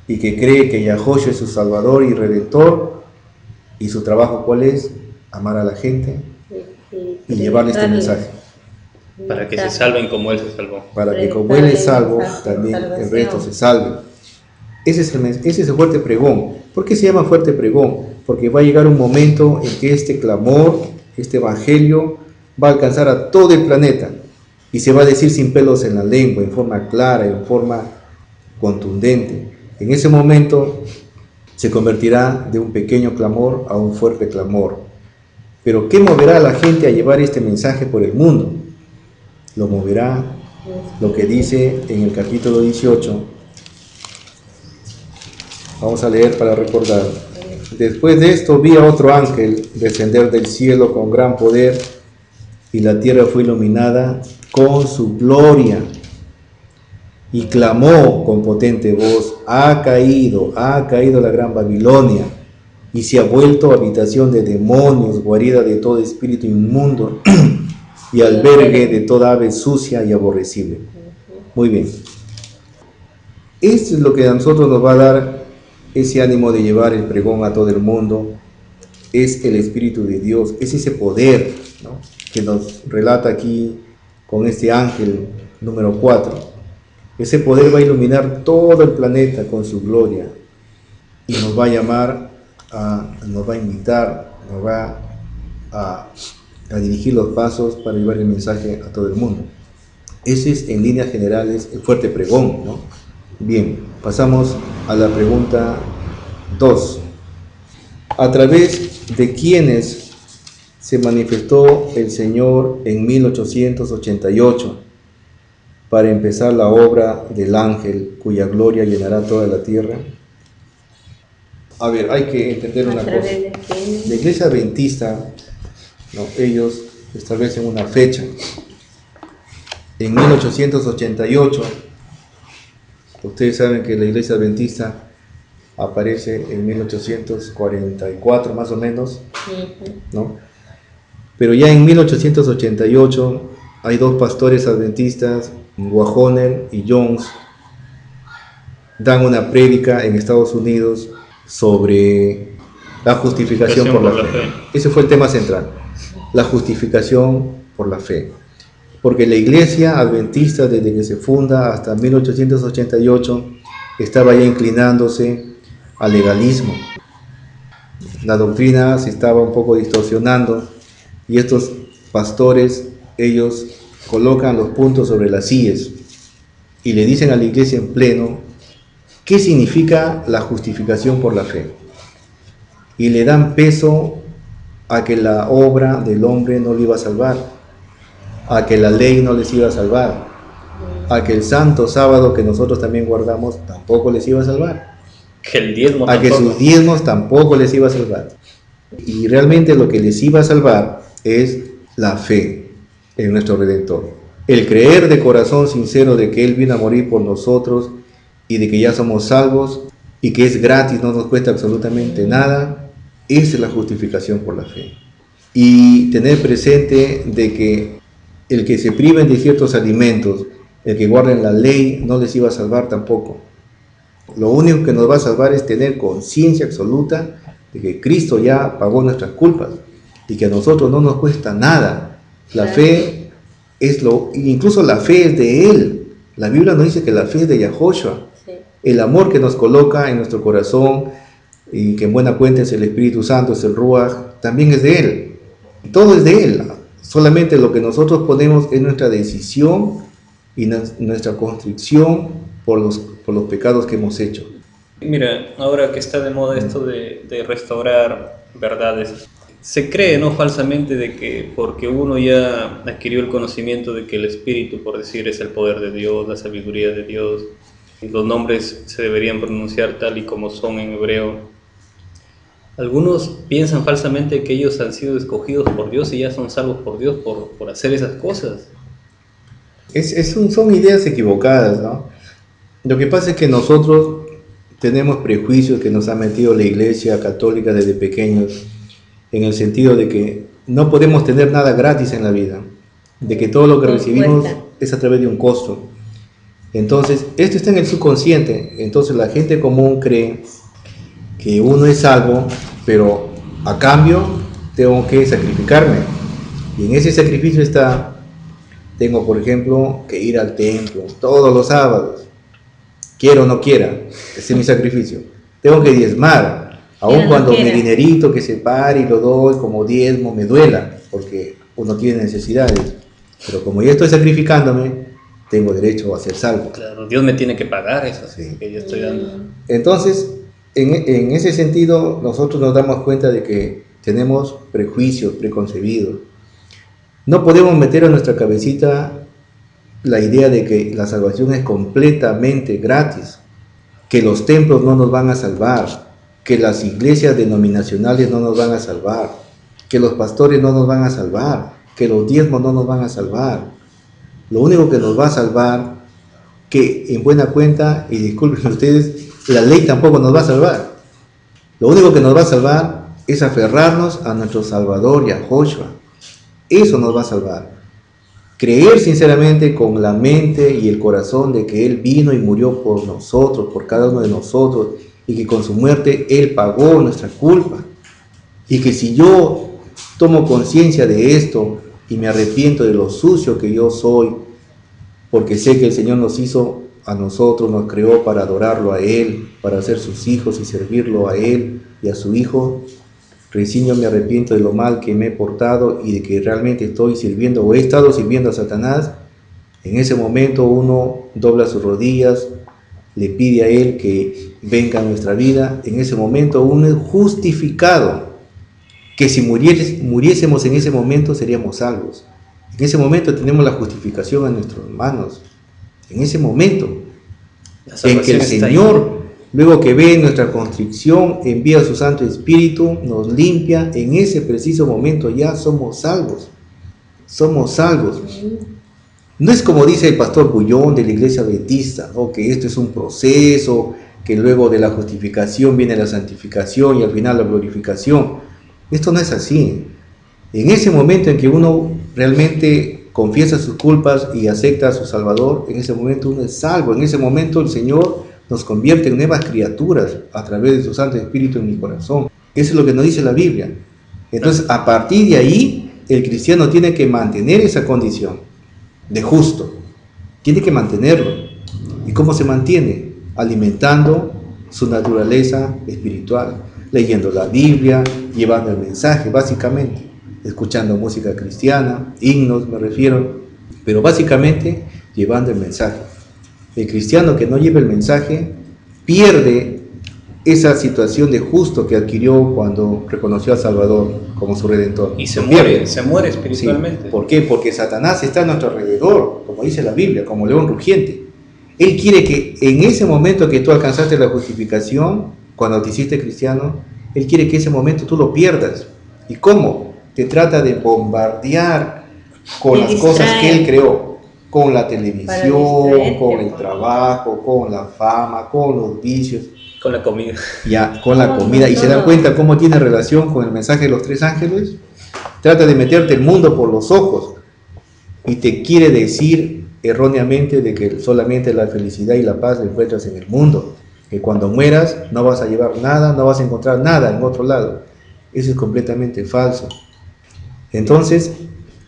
y que cree que Yahweh es su Salvador y Redentor. ¿Y su trabajo cuál es? Amar a la gente y llevarle este mensaje. Para que se salven como Él se salvó. Para que como Él es salvo, también el resto se salve. Ese es el fuerte pregón. ¿Por qué se llama fuerte pregón? Porque va a llegar un momento en que este clamor, este evangelio, va a alcanzar a todo el planeta y se va a decir sin pelos en la lengua, en forma clara, en forma contundente. En ese momento se convertirá de un pequeño clamor a un fuerte clamor. Pero ¿qué moverá a la gente a llevar este mensaje por el mundo? Lo moverá lo que dice en el capítulo 18. Vamos a leer para recordar. Después de esto vi a otro ángel descender del cielo con gran poder, y la tierra fue iluminada con su gloria. Y clamó con potente voz: ha caído la gran Babilonia, y se ha vuelto habitación de demonios, guarida de todo espíritu inmundo, y albergue de toda ave sucia y aborrecible. Muy bien. Esto es lo que a nosotros nos va a dar ese ánimo de llevar el pregón a todo el mundo. Es el Espíritu de Dios, es ese poder, ¿no?, que nos relata aquí con este ángel número 4. Ese poder va a iluminar todo el planeta con su gloria y nos va a llamar, nos va a invitar, nos va a dirigir los pasos para llevar el mensaje a todo el mundo. Ese es, en líneas generales, el fuerte pregón, ¿no? Bien, pasamos a la pregunta 2. ¿A través de quiénes se manifestó el Señor en 1888 para empezar la obra del ángel cuya gloria llenará toda la tierra? A ver, hay que entender una cosa. La Iglesia Adventista, ¿no?, ellos establecen una fecha. En 1888, ustedes saben que la Iglesia Adventista aparece en 1844 más o menos, ¿no? Pero ya en 1888 hay dos pastores adventistas, Wagoner y Jones, dan una prédica en Estados Unidos sobre la justificación por la fe. Ese fue el tema central, la justificación por la fe. Porque la Iglesia Adventista, desde que se funda hasta 1888, estaba ya inclinándose al legalismo. La doctrina se estaba un poco distorsionando y estos pastores, ellos colocan los puntos sobre las íes y le dicen a la Iglesia en pleno qué significa la justificación por la fe. Y le dan peso a que la obra del hombre no le iba a salvar, a que la ley no les iba a salvar, a que el santo sábado que nosotros también guardamos tampoco les iba a salvar, que el diezmo a que sus diezmos tampoco les iba a salvar. Y realmente lo que les iba a salvar es la fe en nuestro Redentor, el creer de corazón sincero de que Él vino a morir por nosotros y de que ya somos salvos y que es gratis, no nos cuesta absolutamente nada. Esa es la justificación por la fe. Y tener presente de que el que se priven de ciertos alimentos, el que guarden la ley, no les iba a salvar tampoco. Lo único que nos va a salvar es tener conciencia absoluta de que Cristo ya pagó nuestras culpas y que a nosotros no nos cuesta nada. La fe Incluso la fe es de Él. La Biblia nos dice que la fe es de Yahoshua. Sí. El amor que nos coloca en nuestro corazón y que en buena cuenta es el Espíritu Santo, es el Ruach, también es de Él. Todo es de Él. Solamente lo que nosotros ponemos es nuestra decisión y nuestra constricción por los pecados que hemos hecho. Mira, ahora que está de moda esto de restaurar verdades, se cree, ¿no?, falsamente de que porque uno ya adquirió el conocimiento de que el Espíritu, por decir, es el poder de Dios, la sabiduría de Dios, los nombres se deberían pronunciar tal y como son en hebreo. Algunos piensan falsamente que ellos han sido escogidos por Dios y ya son salvos por Dios por hacer esas cosas. Son ideas equivocadas, ¿no? Lo que pasa es que nosotros tenemos prejuicios que nos ha metido la Iglesia Católica desde pequeños, en el sentido de que no podemos tener nada gratis en la vida, de que todo lo que recibimos es a través de un costo. Entonces, esto está en el subconsciente. Entonces la gente común cree que uno es salvo, pero a cambio tengo que sacrificarme. Y en ese sacrificio tengo, por ejemplo, que ir al templo todos los sábados, quiera o no quiera, ese es mi sacrificio. Tengo que diezmar, aun cuando mi dinerito que se pare y lo doy como diezmo me duela, porque uno tiene necesidades. Pero como ya estoy sacrificándome, tengo derecho a ser salvo. Claro, Dios me tiene que pagar eso, sí, que yo estoy dando. Entonces, en ese sentido, nosotros nos damos cuenta de que tenemos prejuicios preconcebidos. No podemos meter a nuestra cabecita la idea de que la salvación es completamente gratis, que los templos no nos van a salvar, que las iglesias denominacionales no nos van a salvar, que los pastores no nos van a salvar, que los diezmos no nos van a salvar. Lo único que nos va a salvar, que en buena cuenta, y disculpen ustedes, la ley tampoco nos va a salvar. Lo único que nos va a salvar es aferrarnos a nuestro Salvador, Yahoshua. Eso nos va a salvar. Creer sinceramente con la mente y el corazón de que Él vino y murió por nosotros, por cada uno de nosotros, y que con su muerte Él pagó nuestra culpa. Y que si yo tomo conciencia de esto y me arrepiento de lo sucio que yo soy, porque sé que el Señor nos hizo a nosotros, nos creó para adorarlo a Él, para ser sus hijos y servirlo a Él y a su Hijo, recién yo me arrepiento de lo mal que me he portado y de que realmente estoy sirviendo o he estado sirviendo a Satanás. En ese momento uno dobla sus rodillas, le pide a Él que venga a nuestra vida. En ese momento uno es justificado, que si muriésemos en ese momento seríamos salvos. En ese momento tenemos la justificación en nuestras manos. En ese momento en que el Señor, luego que ve nuestra constricción, envía su Santo Espíritu, nos limpia, en ese preciso momento ya somos salvos. Somos salvos. No es como dice el pastor Bullón de la Iglesia Adventista, ¿no?, que esto es un proceso, que luego de la justificación viene la santificación y al final la glorificación. Esto no es así. En ese momento en que uno realmente confiesa sus culpas y acepta a su Salvador, en ese momento uno es salvo. En ese momento el Señor nos convierte en nuevas criaturas a través de su Santo Espíritu en mi corazón. Eso es lo que nos dice la Biblia. Entonces, a partir de ahí, el cristiano tiene que mantener esa condición de justo. Tiene que mantenerlo. ¿Y cómo se mantiene? Alimentando su naturaleza espiritual, leyendo la Biblia, llevando el mensaje, básicamente, escuchando música cristiana, himnos me refiero, pero básicamente llevando el mensaje. El cristiano que no lleva el mensaje pierde esa situación de justo que adquirió cuando reconoció al Salvador como su Redentor. Y se muere espiritualmente. Sí. ¿Por qué? Porque Satanás está a nuestro alrededor, como dice la Biblia, como león rugiente. Él quiere que en ese momento que tú alcanzaste la justificación, cuando te hiciste cristiano, Él quiere que ese momento tú lo pierdas. ¿Y cómo? Te trata de bombardear con las cosas que Él creó, con la televisión, con el trabajo, con la fama, con los vicios. Con la comida. Ya, con la comida. ¿Y se dan cuenta cómo tiene relación con el mensaje de los tres ángeles? Trata de meterte el mundo por los ojos y te quiere decir erróneamente de que solamente la felicidad y la paz la encuentras en el mundo, que cuando mueras no vas a llevar nada, no vas a encontrar nada en otro lado. Eso es completamente falso. Entonces,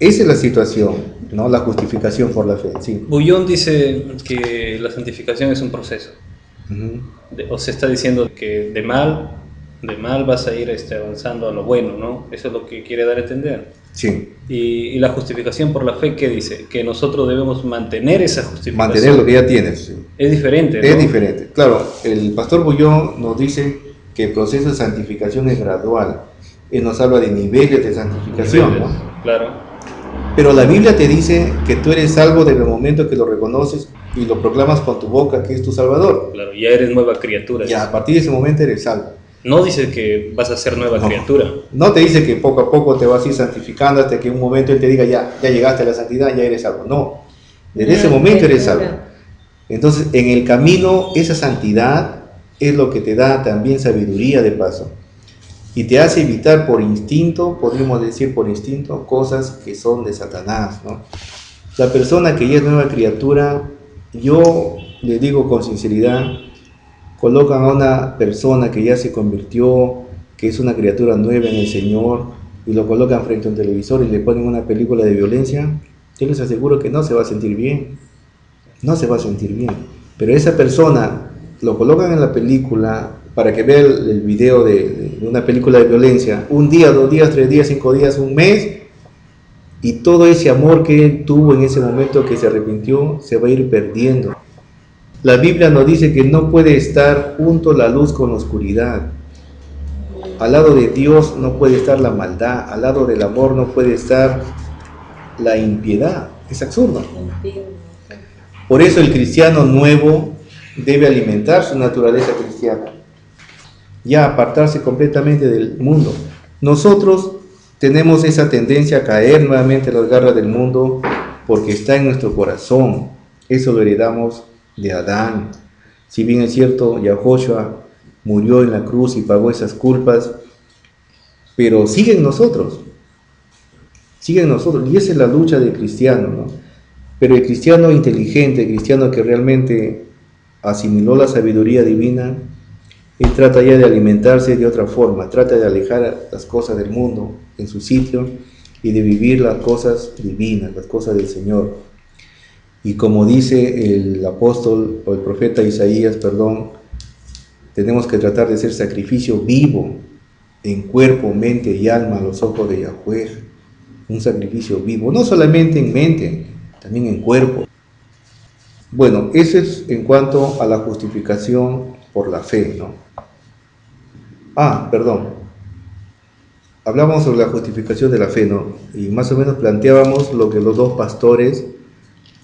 Esa es la situación, ¿no? La justificación por la fe, sí. Bullón dice que la santificación es un proceso. O se está diciendo que de mal vas a ir avanzando a lo bueno, ¿no? Eso es lo que quiere dar a entender. Sí. Y la justificación por la fe, ¿qué dice? Que nosotros debemos mantener esa justificación. Mantener lo que ya tienes. Sí. Es diferente, ¿no? Es diferente. Claro, el pastor Bullón nos dice que el proceso de santificación es gradual. Él nos habla de niveles de santificación, ¿no? Claro. Pero la Biblia te dice que tú eres salvo desde el momento que lo reconoces y lo proclamas con tu boca que es tu Salvador. Claro, ya eres nueva criatura. Ya, a partir de ese momento eres salvo. No dice que vas a ser nueva criatura. No te dice que poco a poco te vas a ir santificando hasta que en un momento Él te diga ya llegaste a la santidad, ya eres salvo. No, desde ese momento eres salvo. Entonces, en el camino, esa santidad es lo que te da también sabiduría de paso. Y te hace evitar por instinto, podríamos decir por instinto, cosas que son de Satanás, ¿no? La persona que ya es nueva criatura, yo le digo con sinceridad, colocan a una persona que ya se convirtió, que es una criatura nueva en el Señor, y lo colocan frente a un televisor y le ponen una película de violencia, yo les aseguro que no se va a sentir bien, no se va a sentir bien. Pero esa persona lo colocan en la película para que vea el video de una película de violencia, un día, 2 días, 3 días, 5 días, un mes, y todo ese amor que él tuvo en ese momento que se arrepintió se va a ir perdiendo. La Biblia nos dice que no puede estar junto la luz con la oscuridad. Al lado de Dios no puede estar la maldad, al lado del amor no puede estar la impiedad. Es absurdo. Por eso el cristiano nuevo debe alimentar su naturaleza cristiana, ya apartarse completamente del mundo. Nosotros tenemos esa tendencia a caer nuevamente en las garras del mundo porque está en nuestro corazón. Eso lo heredamos de Adán. Si bien es cierto, Yahoshua murió en la cruz y pagó esas culpas, pero sigue en nosotros, y esa es la lucha del cristiano, ¿no? Pero el cristiano inteligente, el cristiano que realmente asimiló la sabiduría divina, él trata ya de alimentarse de otra forma, trata de alejar las cosas del mundo en su sitio y de vivir las cosas divinas, las cosas del Señor. Y como dice el apóstol o el profeta Isaías, tenemos que tratar de ser sacrificio vivo en cuerpo, mente y alma a los ojos de Yahweh. Un sacrificio vivo, no solamente en mente, también en cuerpo. Bueno, eso es en cuanto a la justificación por la fe, ¿no? Hablamos sobre la justificación de la fe, ¿no? Y más o menos planteábamos lo que los dos pastores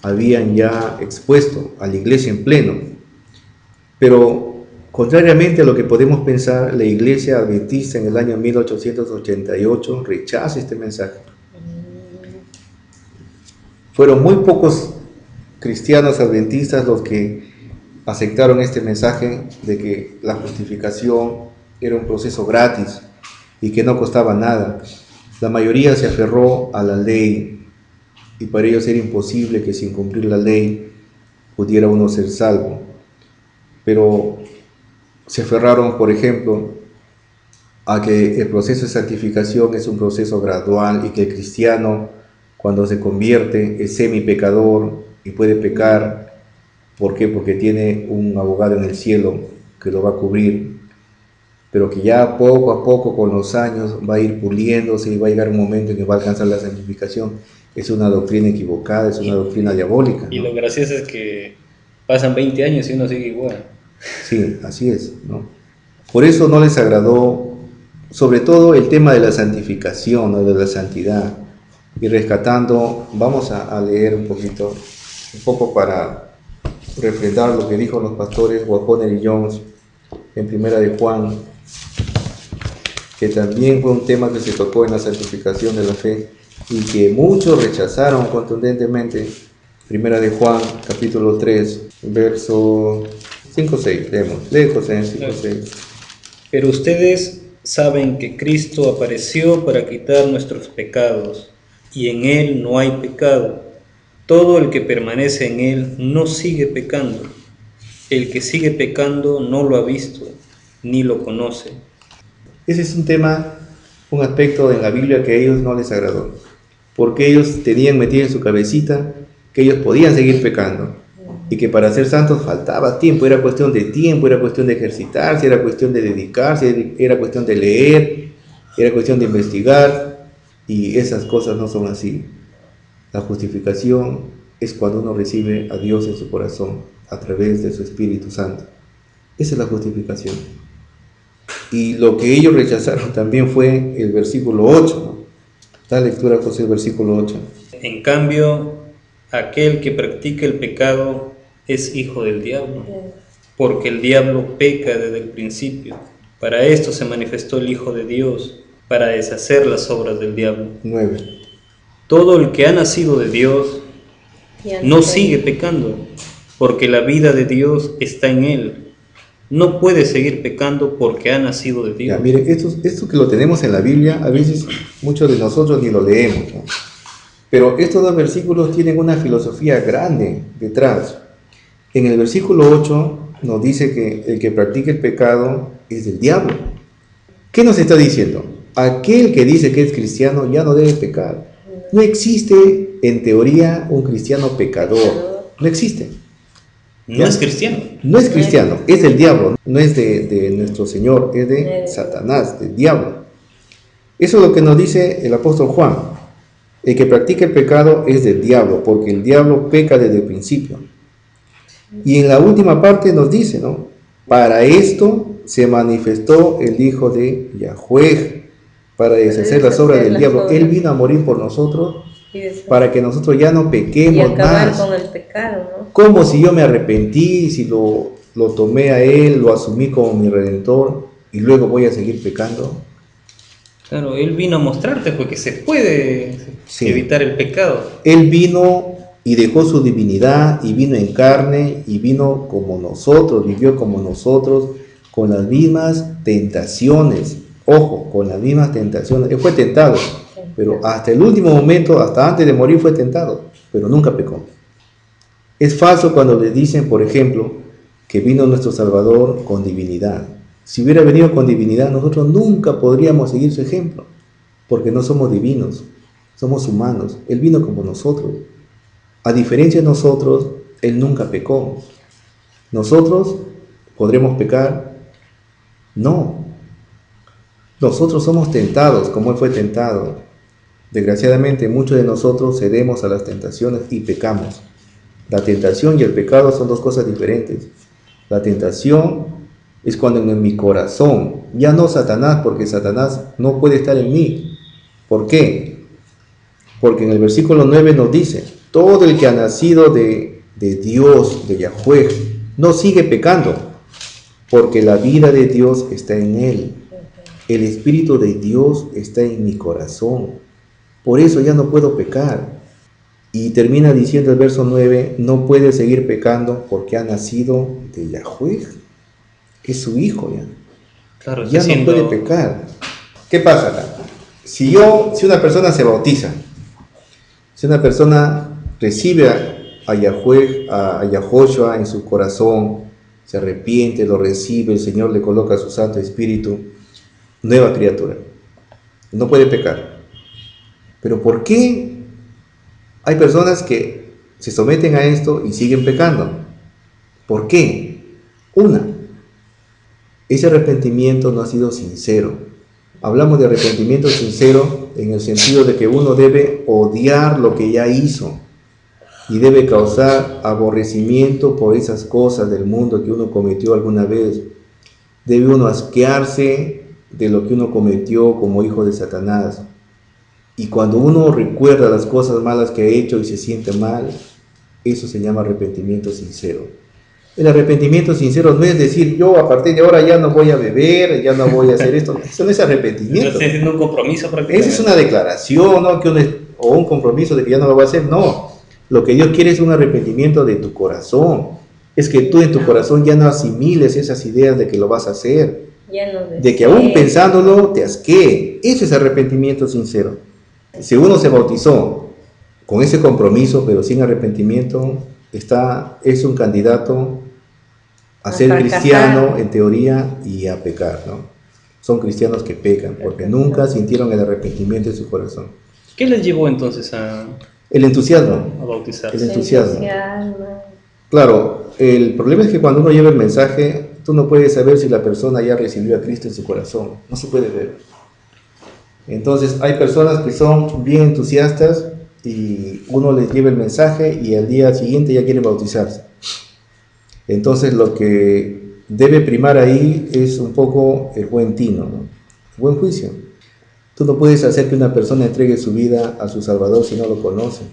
habían ya expuesto a la iglesia en pleno. Pero, contrariamente a lo que podemos pensar, la iglesia adventista en el año 1888 rechaza este mensaje. Fueron muy pocos cristianos adventistas los que aceptaron este mensaje de que la justificación era un proceso gratis y que no costaba nada. La mayoría se aferró a la ley y para ellos era imposible que sin cumplir la ley pudiera uno ser salvo. Pero se aferraron, por ejemplo, a que el proceso de santificación es un proceso gradual y que el cristiano, cuando se convierte, es semipecador y puede pecar. ¿Por qué? Porque tiene un abogado en el cielo que lo va a cubrir, pero que ya poco a poco, con los años, va a ir puliéndose y va a llegar un momento en que va a alcanzar la santificación. Es una doctrina equivocada, es una doctrina diabólica, ¿no? Y lo gracioso es que pasan 20 años y uno sigue igual. Sí, así es, ¿no? Por eso no les agradó, sobre todo el tema de la santificación, ¿no? De la santidad. Y rescatando, vamos a leer un poco para refrendar lo que dijo los pastores Wahoner y Jones en Primera de Juan, que también fue un tema que se tocó en la santificación de la fe y que muchos rechazaron contundentemente. Primera de Juan, capítulo 3, verso 5-6, leemos. Lee, José, 5-6. Pero ustedes saben que Cristo apareció para quitar nuestros pecados, y en Él no hay pecado. Todo el que permanece en Él no sigue pecando. El que sigue pecando no lo ha visto, ni lo conoce. Ese es un tema, un aspecto en la Biblia que a ellos no les agradó. porque ellos tenían metido en su cabecita que ellos podían seguir pecando y que para ser santos faltaba tiempo, era cuestión de tiempo, era cuestión de ejercitarse, era cuestión de dedicarse, era cuestión de leer, era cuestión de investigar, y esas cosas no son así. La justificación es cuando uno recibe a Dios en su corazón a través de su Espíritu Santo. Esa es la justificación. Y lo que ellos rechazaron también fue el versículo 8, ¿no? Da lectura, José, el versículo 8. En cambio, aquel que practica el pecado es hijo del diablo, porque el diablo peca desde el principio. Para esto se manifestó el Hijo de Dios, para deshacer las obras del diablo. 9. Todo el que ha nacido de Dios no sigue pecando, porque la vida de Dios está en él. No puede seguir pecando porque ha nacido de Dios. Ya, miren, esto que lo tenemos en la Biblia, a veces muchos de nosotros ni lo leemos, ¿no? Pero estos dos versículos tienen una filosofía grande detrás. En el versículo 8 nos dice que el que practica el pecado es del diablo. ¿Qué nos está diciendo? Aquel que dice que es cristiano ya no debe pecar. No existe en teoría un cristiano pecador. No existe. No es cristiano. No es cristiano, es del diablo. No es de nuestro Señor, es de Satanás, del diablo. Eso es lo que nos dice el apóstol Juan. El que practica el pecado es del diablo, porque el diablo peca desde el principio. Y en la última parte nos dice, ¿no? Para esto se manifestó el Hijo de Yahweh, para deshacer las obras del diablo. Él vino a morir por nosotros, para que nosotros ya no pequemos y acabar más. con el pecado, ¿no? Como si yo me arrepentí, si lo tomé a Él, lo asumí como mi Redentor, y luego voy a seguir pecando. Claro, Él vino a mostrarte porque se puede evitar el pecado. Él vino y dejó su divinidad, y vino en carne, y vino como nosotros, vivió como nosotros, con las mismas tentaciones. Ojo, con las mismas tentaciones. Él fue tentado, pero hasta el último momento, hasta antes de morir, fue tentado, pero nunca pecó. Es falso cuando le dicen, por ejemplo, que vino nuestro Salvador con divinidad. Si hubiera venido con divinidad, nosotros nunca podríamos seguir su ejemplo, porque no somos divinos, somos humanos. Él vino como nosotros. A diferencia de nosotros, Él nunca pecó. ¿Nosotros podremos pecar? No. Nosotros somos tentados como Él fue tentado. Desgraciadamente, muchos de nosotros cedemos a las tentaciones y pecamos. La tentación y el pecado son dos cosas diferentes. La tentación es cuando en mi corazón, ya no Satanás, porque Satanás no puede estar en mí. ¿Por qué? Porque en el versículo 9 nos dice, todo el que ha nacido de Dios, de Yahweh, no sigue pecando, porque la vida de Dios está en él. El Espíritu de Dios está en mi corazón. Por eso ya no puedo pecar. Y termina diciendo el verso 9, no puede seguir pecando porque ha nacido de Yahweh. Es su hijo ya. Claro, ya no puede pecar. ¿Qué pasa acá? Si una persona se bautiza, si una persona recibe a Yahweh, a Yahoshua en su corazón, se arrepiente, lo recibe, el Señor le coloca su Santo Espíritu, nueva criatura, no puede pecar. Pero ¿por qué hay personas que se someten a esto y siguen pecando? ¿Por qué? Ese arrepentimiento no ha sido sincero. Hablamos de arrepentimiento sincero en el sentido de que uno debe odiar lo que ya hizo y debe causar aborrecimiento por esas cosas del mundo que uno cometió alguna vez. Debe uno asquearse de lo que uno cometió como hijo de Satanás. Y cuando uno recuerda las cosas malas que ha hecho y se siente mal, eso se llama arrepentimiento sincero. El arrepentimiento sincero no es decir, yo a partir de ahora ya no voy a beber, ya no voy a hacer esto. Eso no es arrepentimiento. Estás haciendo un compromiso prácticamente. Esa es una declaración, ¿no? O un compromiso de que ya no lo va a hacer. No. Lo que Dios quiere es un arrepentimiento de tu corazón. Es que tú en tu corazón ya no asimiles esas ideas de que lo vas a hacer. De que aún pensándolo te asquee. Eso es arrepentimiento sincero. Si uno se bautizó con ese compromiso, pero sin arrepentimiento, es un candidato a ser cristiano en teoría y a pecar, ¿no? Son cristianos que pecan porque nunca sintieron el arrepentimiento en su corazón. ¿Qué les llevó entonces El entusiasmo. a bautizarse? El entusiasmo. Entusiasmo. Claro, el problema es que cuando uno lleva el mensaje, tú no puedes saber si la persona ya recibió a Cristo en su corazón. No se puede ver. Entonces hay personas que son bien entusiastas y uno les lleva el mensaje y al día siguiente ya quieren bautizarse. Entonces lo que debe primar ahí es un poco el buen tino, ¿no? El buen juicio. Tú no puedes hacer que una persona entregue su vida a su Salvador si no lo conoce.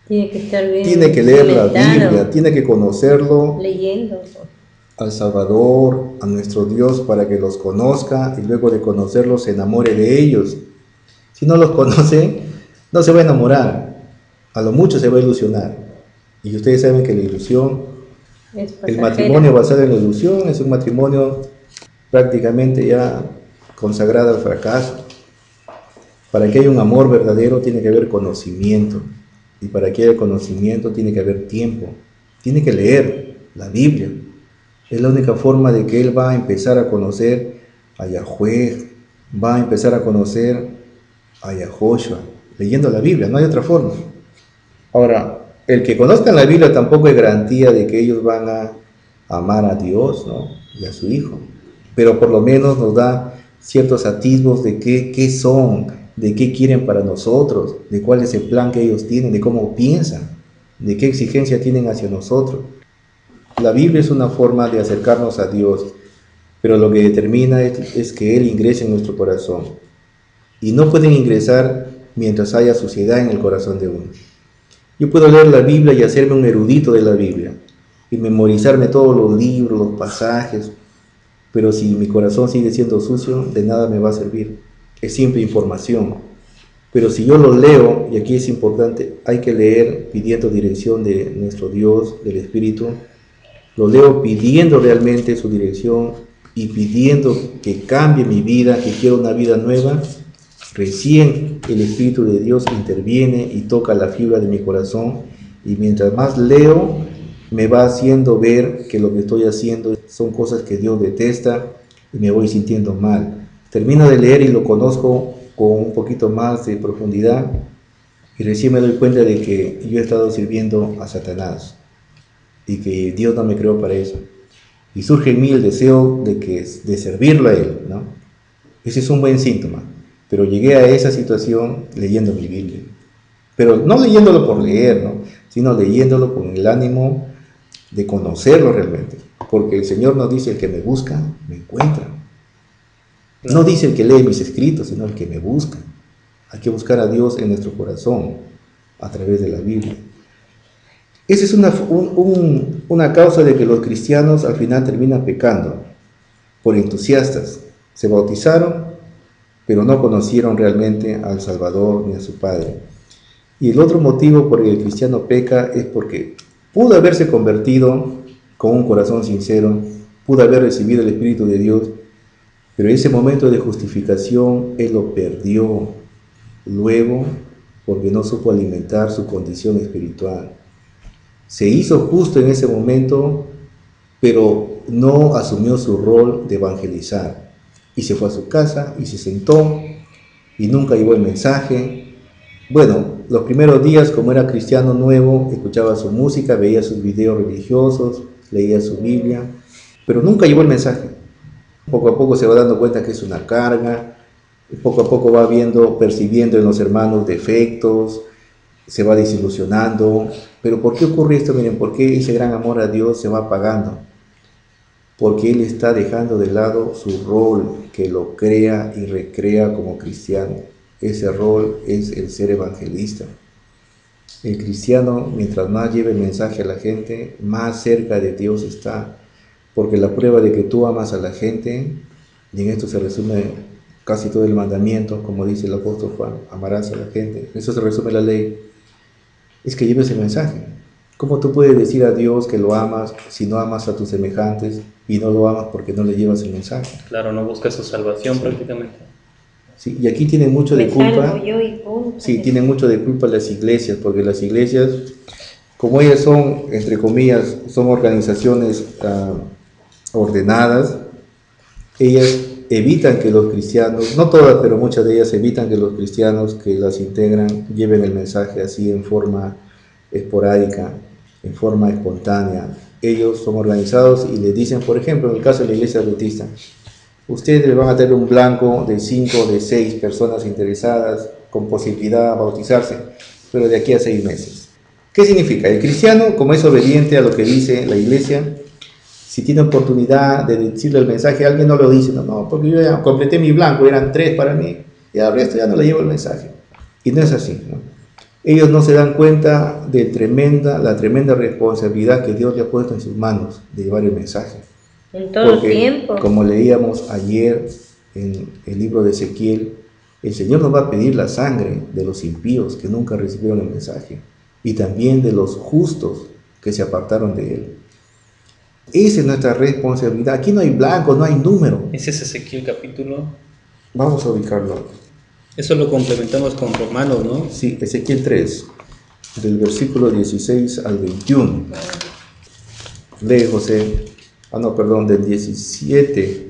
Tiene que estar bien. Tiene que leer la cimentado, Biblia, tiene que conocerlo leyendo. al Salvador, a nuestro Dios, para que los conozca y luego de conocerlos se enamore de ellos. Si no los conoce, no se va a enamorar, a lo mucho se va a ilusionar. Y ustedes saben que la ilusión, Es el pasajera. matrimonio basado en la ilusión es un matrimonio prácticamente ya consagrado al fracaso. Para que haya un amor verdadero tiene que haber conocimiento. Y para que haya conocimiento tiene que haber tiempo. Tiene que leer la Biblia. Es la única forma de que él va a empezar a conocer a Yahweh, va a empezar a conocer a Yahoshua, leyendo la Biblia, no hay otra forma. Ahora, el que conozcan la Biblia tampoco es garantía de que ellos van a amar a Dios, ¿no? Y a su Hijo, pero por lo menos nos da ciertos atisbos de qué son, de qué quieren para nosotros, de cuál es el plan que ellos tienen, de cómo piensan, de qué exigencia tienen hacia nosotros. La Biblia es una forma de acercarnos a Dios, pero lo que determina es que Él ingrese en nuestro corazón. Y no pueden ingresar mientras haya suciedad en el corazón de uno. Yo puedo leer la Biblia y hacerme un erudito de la Biblia, y memorizarme todos los libros, los pasajes, pero si mi corazón sigue siendo sucio, de nada me va a servir. Es simple información. Pero si yo lo leo, y aquí es importante, hay que leer pidiendo dirección de nuestro Dios, del Espíritu. Lo leo pidiendo realmente su dirección y pidiendo que cambie mi vida, que quiero una vida nueva. Recién el Espíritu de Dios interviene y toca la fibra de mi corazón, y mientras más leo, me va haciendo ver que lo que estoy haciendo son cosas que Dios detesta y me voy sintiendo mal. Termino de leer y lo conozco con un poquito más de profundidad y recién me doy cuenta de que yo he estado sirviendo a Satanás y que Dios no me creó para eso. Y surge en mí el deseo de servirlo a Él, ¿no? Ese es un buen síntoma. Pero llegué a esa situación leyendo mi Biblia. Pero no leyéndolo por leer, ¿no? Sino leyéndolo con el ánimo de conocerlo realmente. Porque el Señor nos dice: el que me busca, me encuentra. No dice el que lee mis escritos, sino el que me busca. Hay que buscar a Dios en nuestro corazón a través de la Biblia. Esa es una causa de que los cristianos al final terminan pecando por entusiastas. Se bautizaron, pero no conocieron realmente al Salvador ni a su Padre. Y el otro motivo por el que el cristiano peca es porque pudo haberse convertido con un corazón sincero, pudo haber recibido el Espíritu de Dios, pero ese momento de justificación él lo perdió luego porque no supo alimentar su condición espiritual. Se hizo justo en ese momento, pero no asumió su rol de evangelizar. Y se fue a su casa y se sentó y nunca llevó el mensaje. Bueno, los primeros días, como era cristiano nuevo, escuchaba su música, veía sus videos religiosos, leía su Biblia, pero nunca llevó el mensaje. Poco a poco se va dando cuenta que es una carga, poco a poco va percibiendo en los hermanos defectos, se va desilusionando. Pero ¿por qué ocurre esto? Miren, ¿por qué ese gran amor a Dios se va apagando? Porque él está dejando de lado su rol que lo crea y recrea como cristiano. Ese rol es el ser evangelista. El cristiano, mientras más lleve el mensaje a la gente, más cerca de Dios está. Porque la prueba de que tú amas a la gente, y en esto se resume casi todo el mandamiento, como dice el apóstol Juan: amarás a la gente. En eso se resume la ley. Es que lleves el mensaje. ¿Cómo tú puedes decir a Dios que lo amas si no amas a tus semejantes y no lo amas porque no le llevas el mensaje? Claro, no buscas su salvación prácticamente. Sí, y aquí tienen mucho de Me culpa. salvo yo y punto. Sí, tienen mucho de culpa las iglesias, porque las iglesias, como ellas son, entre comillas, son organizaciones ordenadas, ellas evitan que los cristianos, no todas, pero muchas de ellas evitan que los cristianos que las integran lleven el mensaje así en forma esporádica, en forma espontánea. Ellos son organizados y les dicen, por ejemplo, en el caso de la iglesia adventista, ustedes van a tener un blanco de 5 o de 6 personas interesadas con posibilidad de bautizarse, pero de aquí a 6 meses. ¿Qué significa? El cristiano, como es obediente a lo que dice la iglesia, si tiene oportunidad de decirle el mensaje, alguien no lo dice, no, porque yo ya completé mi blanco, eran 3 para mí, y al resto ya no le llevo el mensaje. Y no es así, ¿no? Ellos no se dan cuenta de la tremenda responsabilidad que Dios le ha puesto en sus manos de llevar el mensaje. En todo tiempo. Como leíamos ayer en el libro de Ezequiel, el Señor nos va a pedir la sangre de los impíos que nunca recibieron el mensaje y también de los justos que se apartaron de Él. Esa es nuestra responsabilidad. Aquí no hay blanco, no hay número. Ese es Ezequiel capítulo. Vamos a ubicarlo. Eso lo complementamos con Romanos, ¿no? Sí, Ezequiel 3, del versículo 16 al 21. Lee, José. Del 17.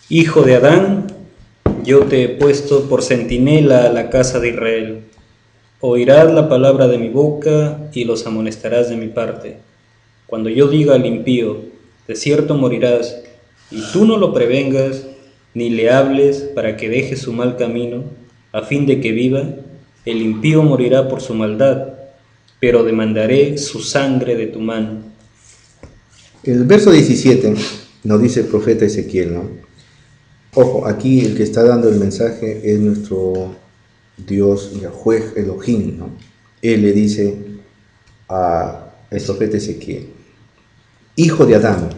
Hijo de Adán, yo te he puesto por centinela a la casa de Israel. Oirás la palabra de mi boca y los amonestarás de mi parte. Cuando yo diga al impío, de cierto morirás, y tú no lo prevengas, ni le hables para que deje su mal camino, a fin de que viva, el impío morirá por su maldad, pero demandaré su sangre de tu mano. El verso 17 nos dice el profeta Ezequiel, ¿no? Ojo, aquí el que está dando el mensaje es nuestro Dios Yahweh Elohim, ¿no? Él le dice al profeta Ezequiel: Hijo de Adán,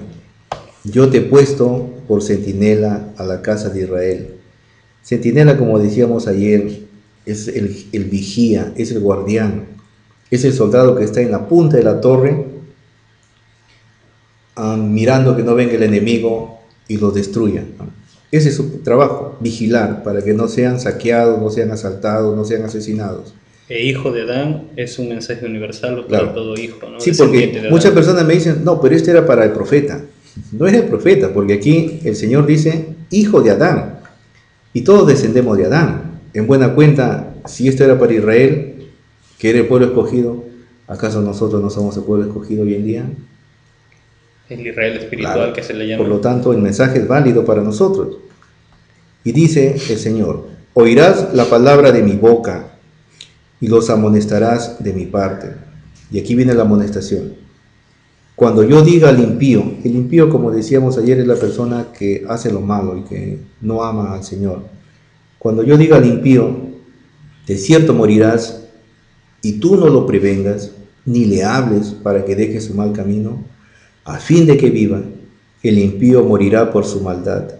yo te he puesto por centinela a la casa de Israel. Centinela, como decíamos ayer, es el vigía, es el guardián, es el soldado que está en la punta de la torre, mirando que no venga el enemigo y los destruya, ¿no? Ese es su trabajo, vigilar para que no sean saqueados, no sean asaltados, no sean asesinados. E hijo de Adán es un mensaje universal para Claro. todo hijo, ¿no? Sí, porque muchas personas me dicen, no, pero este era para el profeta. No es el profeta, porque aquí el Señor dice, hijo de Adán. Y todos descendemos de Adán. En buena cuenta, si esto era para Israel, que era el pueblo escogido, ¿acaso nosotros no somos el pueblo escogido hoy en día? El Israel espiritual, Claro. que se le llama. Por lo tanto, el mensaje es válido para nosotros. Y dice el Señor, oirás la palabra de mi boca y los amonestarás de mi parte. Y aquí viene la amonestación. Cuando yo diga al impío, el impío, como decíamos ayer, es la persona que hace lo malo y que no ama al Señor. Cuando yo diga al impío, de cierto morirás, y tú no lo prevengas, ni le hables para que deje su mal camino, a fin de que viva, el impío morirá por su maldad,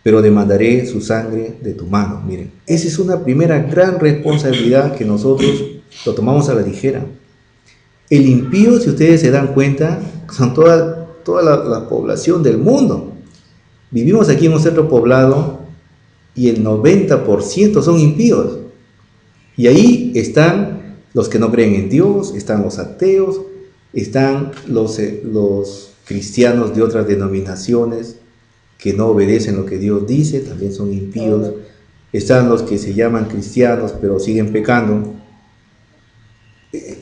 pero demandaré su sangre de tu mano. Miren, esa es una primera gran responsabilidad que nosotros lo tomamos a la ligera. El impío, si ustedes se dan cuenta, son toda la población del mundo. Vivimos aquí en un centro poblado y el 90% son impíos. Y ahí están los que no creen en Dios, están los ateos, están los cristianos de otras denominaciones que no obedecen lo que Dios dice, también son impíos. Están los que se llaman cristianos pero siguen pecando.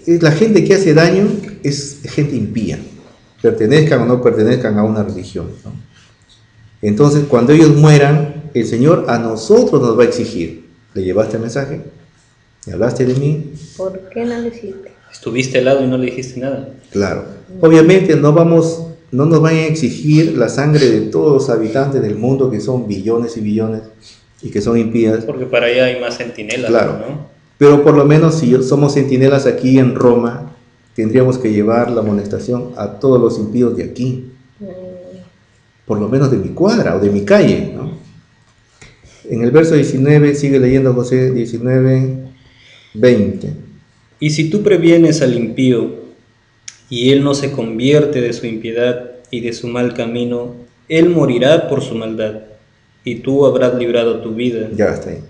La gente que hace daño es gente impía, pertenezcan o no pertenezcan a una religión, ¿no? Entonces, cuando ellos mueran, el Señor a nosotros nos va a exigir: ¿le llevaste el mensaje? ¿Le hablaste de mí? ¿Por qué no lo hiciste? Estuviste al lado y no le dijiste nada. Claro. Obviamente no nos van a exigir la sangre de todos los habitantes del mundo, que son billones y billones y que son impías. Porque para allá hay más centinelas, Claro. ¿no? Pero por lo menos si somos centinelas aquí en Roma, tendríamos que llevar la amonestación a todos los impíos de aquí, por lo menos de mi cuadra o de mi calle, ¿no? En el verso 19, sigue leyendo José 19, 20. Y si tú previenes al impío, y él no se convierte de su impiedad y de su mal camino, él morirá por su maldad, y tú habrás librado tu vida. Ya está ahí.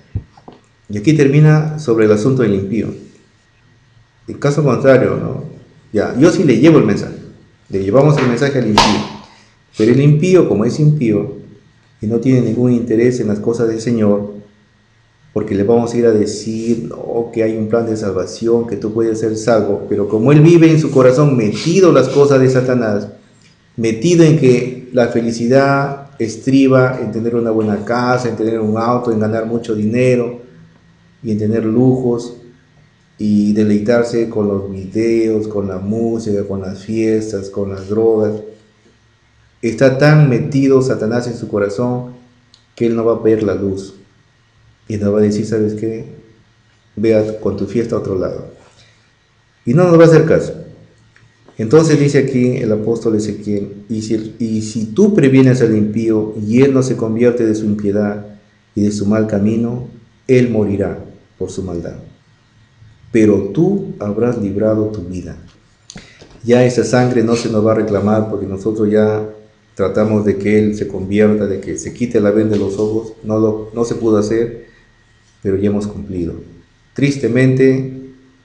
Y aquí termina sobre el asunto del impío. El caso contrario, ¿no? Ya, yo sí le llevo el mensaje. Le llevamos el mensaje al impío. Pero el impío, como es impío, y no tiene ningún interés en las cosas del Señor, porque le vamos a ir a decir que hay un plan de salvación, que tú puedes ser salvo, pero como él vive en su corazón metido en las cosas de Satanás, metido en que la felicidad estriba en tener una buena casa, en tener un auto, en ganar mucho dinero y en tener lujos y deleitarse con los videos, con la música, con las fiestas, con las drogas. Está tan metido Satanás en su corazón que él no va a ver la luz y nos va a decir, ¿sabes qué? Vea con tu fiesta a otro lado. Y no nos va a hacer caso. Entonces dice aquí el apóstol Ezequiel, y si tú previenes al impío y él no se convierte de su impiedad y de su mal camino, él morirá por su maldad. Pero tú habrás librado tu vida. Ya esa sangre no se nos va a reclamar porque nosotros ya tratamos de que él se convierta, de que se quite la venda de los ojos. No se pudo hacer, pero ya hemos cumplido. Tristemente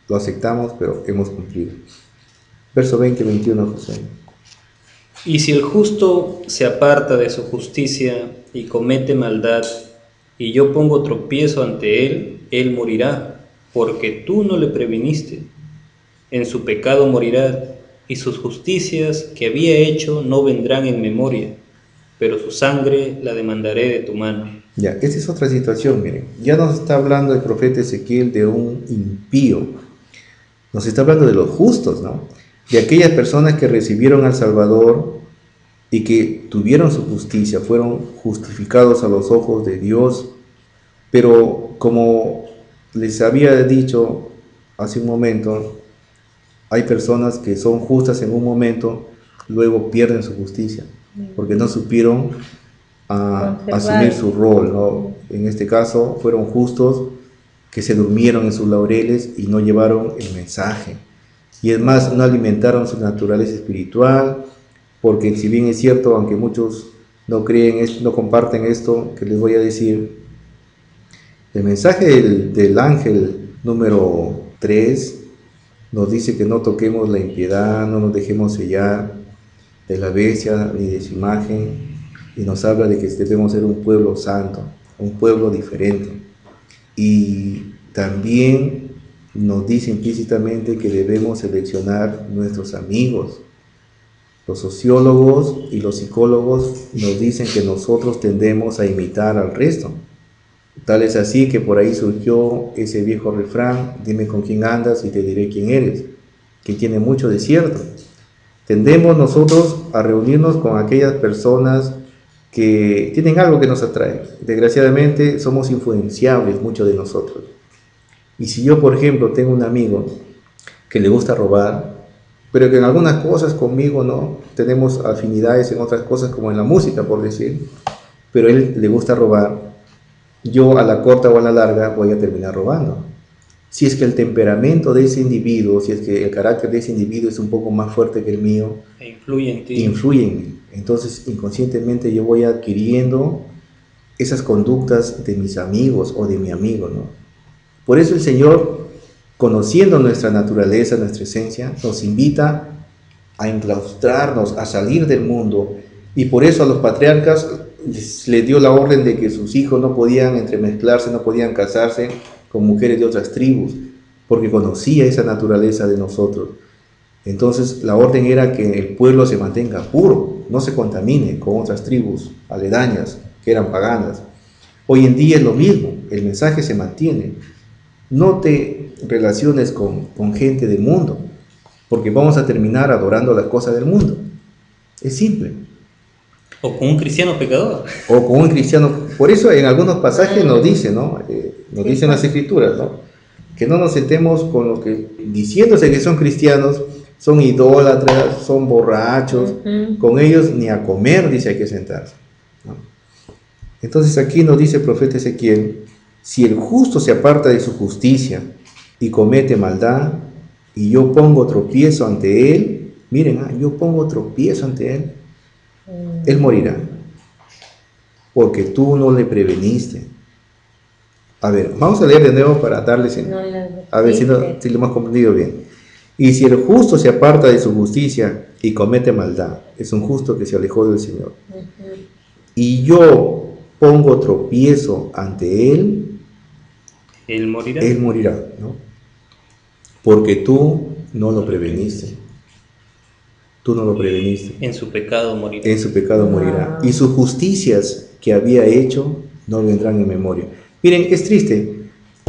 lo aceptamos, pero hemos cumplido. Verso 20-21, José. Y si el justo se aparta de su justicia y comete maldad, y yo pongo tropiezo ante él, él morirá, porque tú no le previniste. En su pecado morirá, y sus justicias que había hecho no vendrán en memoria, pero su sangre la demandaré de tu mano. Ya, esta es otra situación, miren. Ya nos está hablando el profeta Ezequiel de un impío. Nos está hablando de los justos, ¿no? De aquellas personas que recibieron al Salvador y que tuvieron su justicia, fueron justificados a los ojos de Dios. Pero como les había dicho hace un momento, hay personas que son justas en un momento, luego pierden su justicia, porque no supieron asumir su rol, ¿no? En este caso fueron justos que se durmieron en sus laureles y no llevaron el mensaje. Y es más, no alimentaron su naturaleza espiritual, porque si bien es cierto, aunque muchos no creen, no comparten esto que les voy a decir, el mensaje del ángel número 3 nos dice que no toquemos la impiedad, no nos dejemos sellar de la bestia ni de su imagen, y nos habla de que debemos ser un pueblo santo, un pueblo diferente. Y también nos dice implícitamente que debemos seleccionar nuestros amigos. Los sociólogos y los psicólogos nos dicen que nosotros tendemos a imitar al resto. Tal es así que por ahí surgió ese viejo refrán, dime con quién andas y te diré quién eres, que tiene mucho de cierto. Tendemos nosotros a reunirnos con aquellas personas que tienen algo que nos atrae. Desgraciadamente somos influenciables, muchos de nosotros. Y si yo, por ejemplo, tengo un amigo que le gusta robar, pero que en algunas cosas conmigo no tenemos afinidades, en otras cosas como en la música, por decir, pero a él le gusta robar, yo a la corta o a la larga voy a terminar robando. Si es que el temperamento de ese individuo, si es que el carácter de ese individuo es un poco más fuerte que el mío, influye en ti. Influye en mí. Entonces, inconscientemente yo voy adquiriendo esas conductas de mis amigos o de mi amigo, ¿no? Por eso el Señor, conociendo nuestra naturaleza, nuestra esencia, nos invita a enclaustrarnos, a salir del mundo. Y por eso a los patriarcas les dio la orden de que sus hijos no podían entremezclarse, no podían casarse con mujeres de otras tribus, porque conocía esa naturaleza de nosotros. Entonces la orden era que el pueblo se mantenga puro, no se contamine con otras tribus aledañas que eran paganas. Hoy en día es lo mismo, el mensaje se mantiene. No te relaciones con gente del mundo, porque vamos a terminar adorando las cosas del mundo. Es simple. O con un cristiano pecador. O con un cristiano. Por eso en algunos pasajes nos dice, ¿no? Nos dicen las escrituras, ¿no? Que no nos sentemos con los que, diciéndose que son cristianos, son idólatras, son borrachos. Con ellos ni a comer, dice, hay que sentarse, ¿no? Entonces aquí nos dice el profeta Ezequiel, si el justo se aparta de su justicia y comete maldad, y yo pongo tropiezo ante él, miren, yo pongo tropiezo ante él, él morirá, porque tú no le preveniste. A ver, vamos a leer de nuevo para darles, a ver si lo hemos comprendido bien. Y si el justo se aparta de su justicia y comete maldad, es un justo que se alejó del Señor. Y yo pongo tropiezo ante Él morirá. él morirá, ¿no? Porque tú no lo preveniste. Tú no lo preveniste. En su pecado morirá. En su pecado morirá. Y sus justicias que había hecho no vendrán en memoria. Miren, es triste,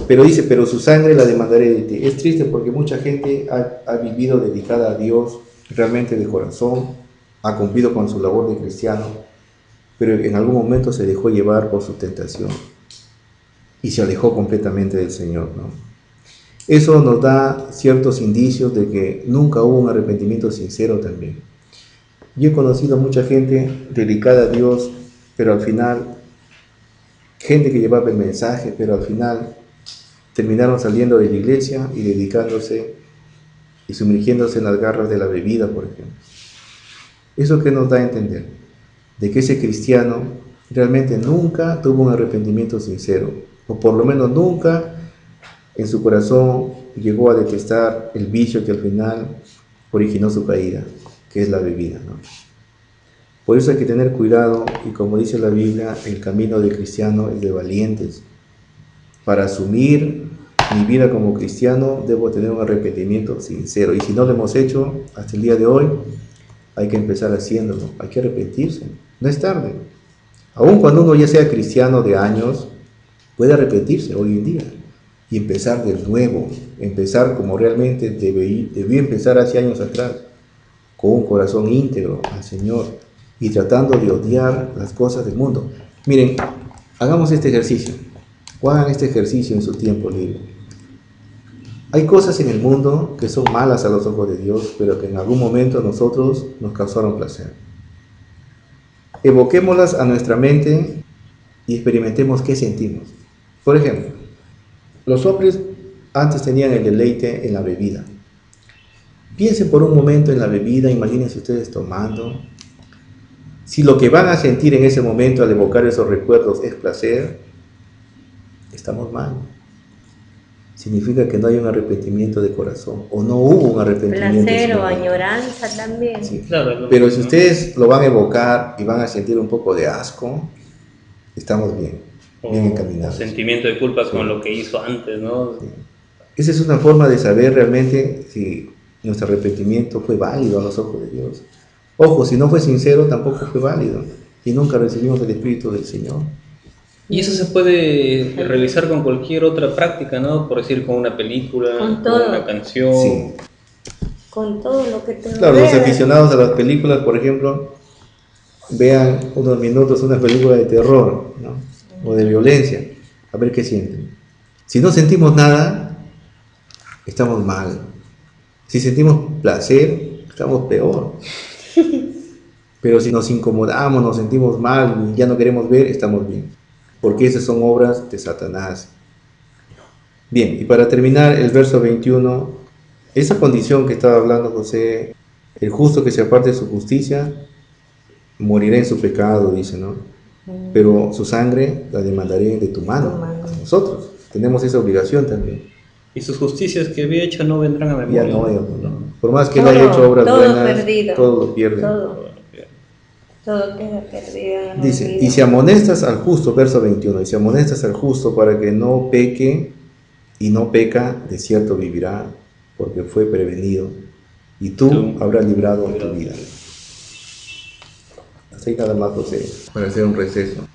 pero dice, pero su sangre la demandaré de ti. Es triste porque mucha gente ha vivido dedicada a Dios realmente de corazón, ha cumplido con su labor de cristiano, pero en algún momento se dejó llevar por su tentación y se alejó completamente del Señor, ¿no? Eso nos da ciertos indicios de que nunca hubo un arrepentimiento sincero también. Yo he conocido mucha gente dedicada a Dios, pero al final, gente que llevaba el mensaje, pero al final terminaron saliendo de la iglesia y dedicándose y sumergiéndose en las garras de la bebida, por ejemplo. ¿Eso qué nos da a entender? De que ese cristiano realmente nunca tuvo un arrepentimiento sincero, o por lo menos nunca en su corazón llegó a detestar el vicio que al final originó su caída, que es la bebida, ¿no? Por eso hay que tener cuidado, y como dice la Biblia, el camino del cristiano es de valientes. Para asumir mi vida como cristiano debo tener un arrepentimiento sincero, y si no lo hemos hecho hasta el día de hoy, hay que empezar haciéndolo, hay que arrepentirse, no es tarde. Aun cuando uno ya sea cristiano de años, puede arrepentirse hoy en día y empezar de nuevo, empezar como realmente debió empezar hace años atrás, con un corazón íntegro al Señor y tratando de odiar las cosas del mundo. Miren, hagamos este ejercicio, o hagan este ejercicio en su tiempo libre. Hay cosas en el mundo que son malas a los ojos de Dios, pero que en algún momento a nosotros nos causaron placer. Evoquémoslas a nuestra mente y experimentemos qué sentimos. Por ejemplo, los hombres antes tenían el deleite en la bebida. Piensen por un momento en la bebida, imagínense ustedes tomando. Si lo que van a sentir en ese momento al evocar esos recuerdos es placer, estamos mal. Significa que no hay un arrepentimiento de corazón, o no hubo un arrepentimiento. Placer o añoranza también. Sí. Claro, Pero si ustedes lo van a evocar y van a sentir un poco de asco, estamos bien encaminados. Sentimiento de culpa con lo que hizo antes, ¿no? Sí. Esa es una forma de saber realmente si nuestro arrepentimiento fue válido a los ojos de Dios. Ojo, si no fue sincero, tampoco fue válido y nunca recibimos el Espíritu del Señor. Y eso se puede realizar con cualquier otra práctica, ¿no? Por decir, con una película, Con con todo. una canción. Sí. Con todo lo que te Claro, los rodea. aficionados a las películas, por ejemplo, vean unos minutos una película de terror, ¿no? O de violencia, a ver qué sienten. Si no sentimos nada, estamos mal. Si sentimos placer, estamos peor. Pero si nos incomodamos, nos sentimos mal y ya no queremos ver, estamos bien. Porque esas son obras de Satanás. Bien, y para terminar el verso 21, esa condición que estaba hablando José, el justo que se aparte de su justicia, morirá en su pecado, dice, ¿no? Pero su sangre la demandaré de tu mano. Nosotros tenemos esa obligación también. Y sus justicias que había hecho no vendrán a memoria. Ya no, por más que él haya hecho obras todo buenas, perdido. todo lo pierde. Todo queda perdido en el Dice, olvido. y si amonestas al justo, verso 21, y si amonestas al justo para que no peque y no peca, de cierto vivirá, porque fue prevenido, y tú habrás librado tu vida. Hasta ahí nada más, José, para hacer un receso.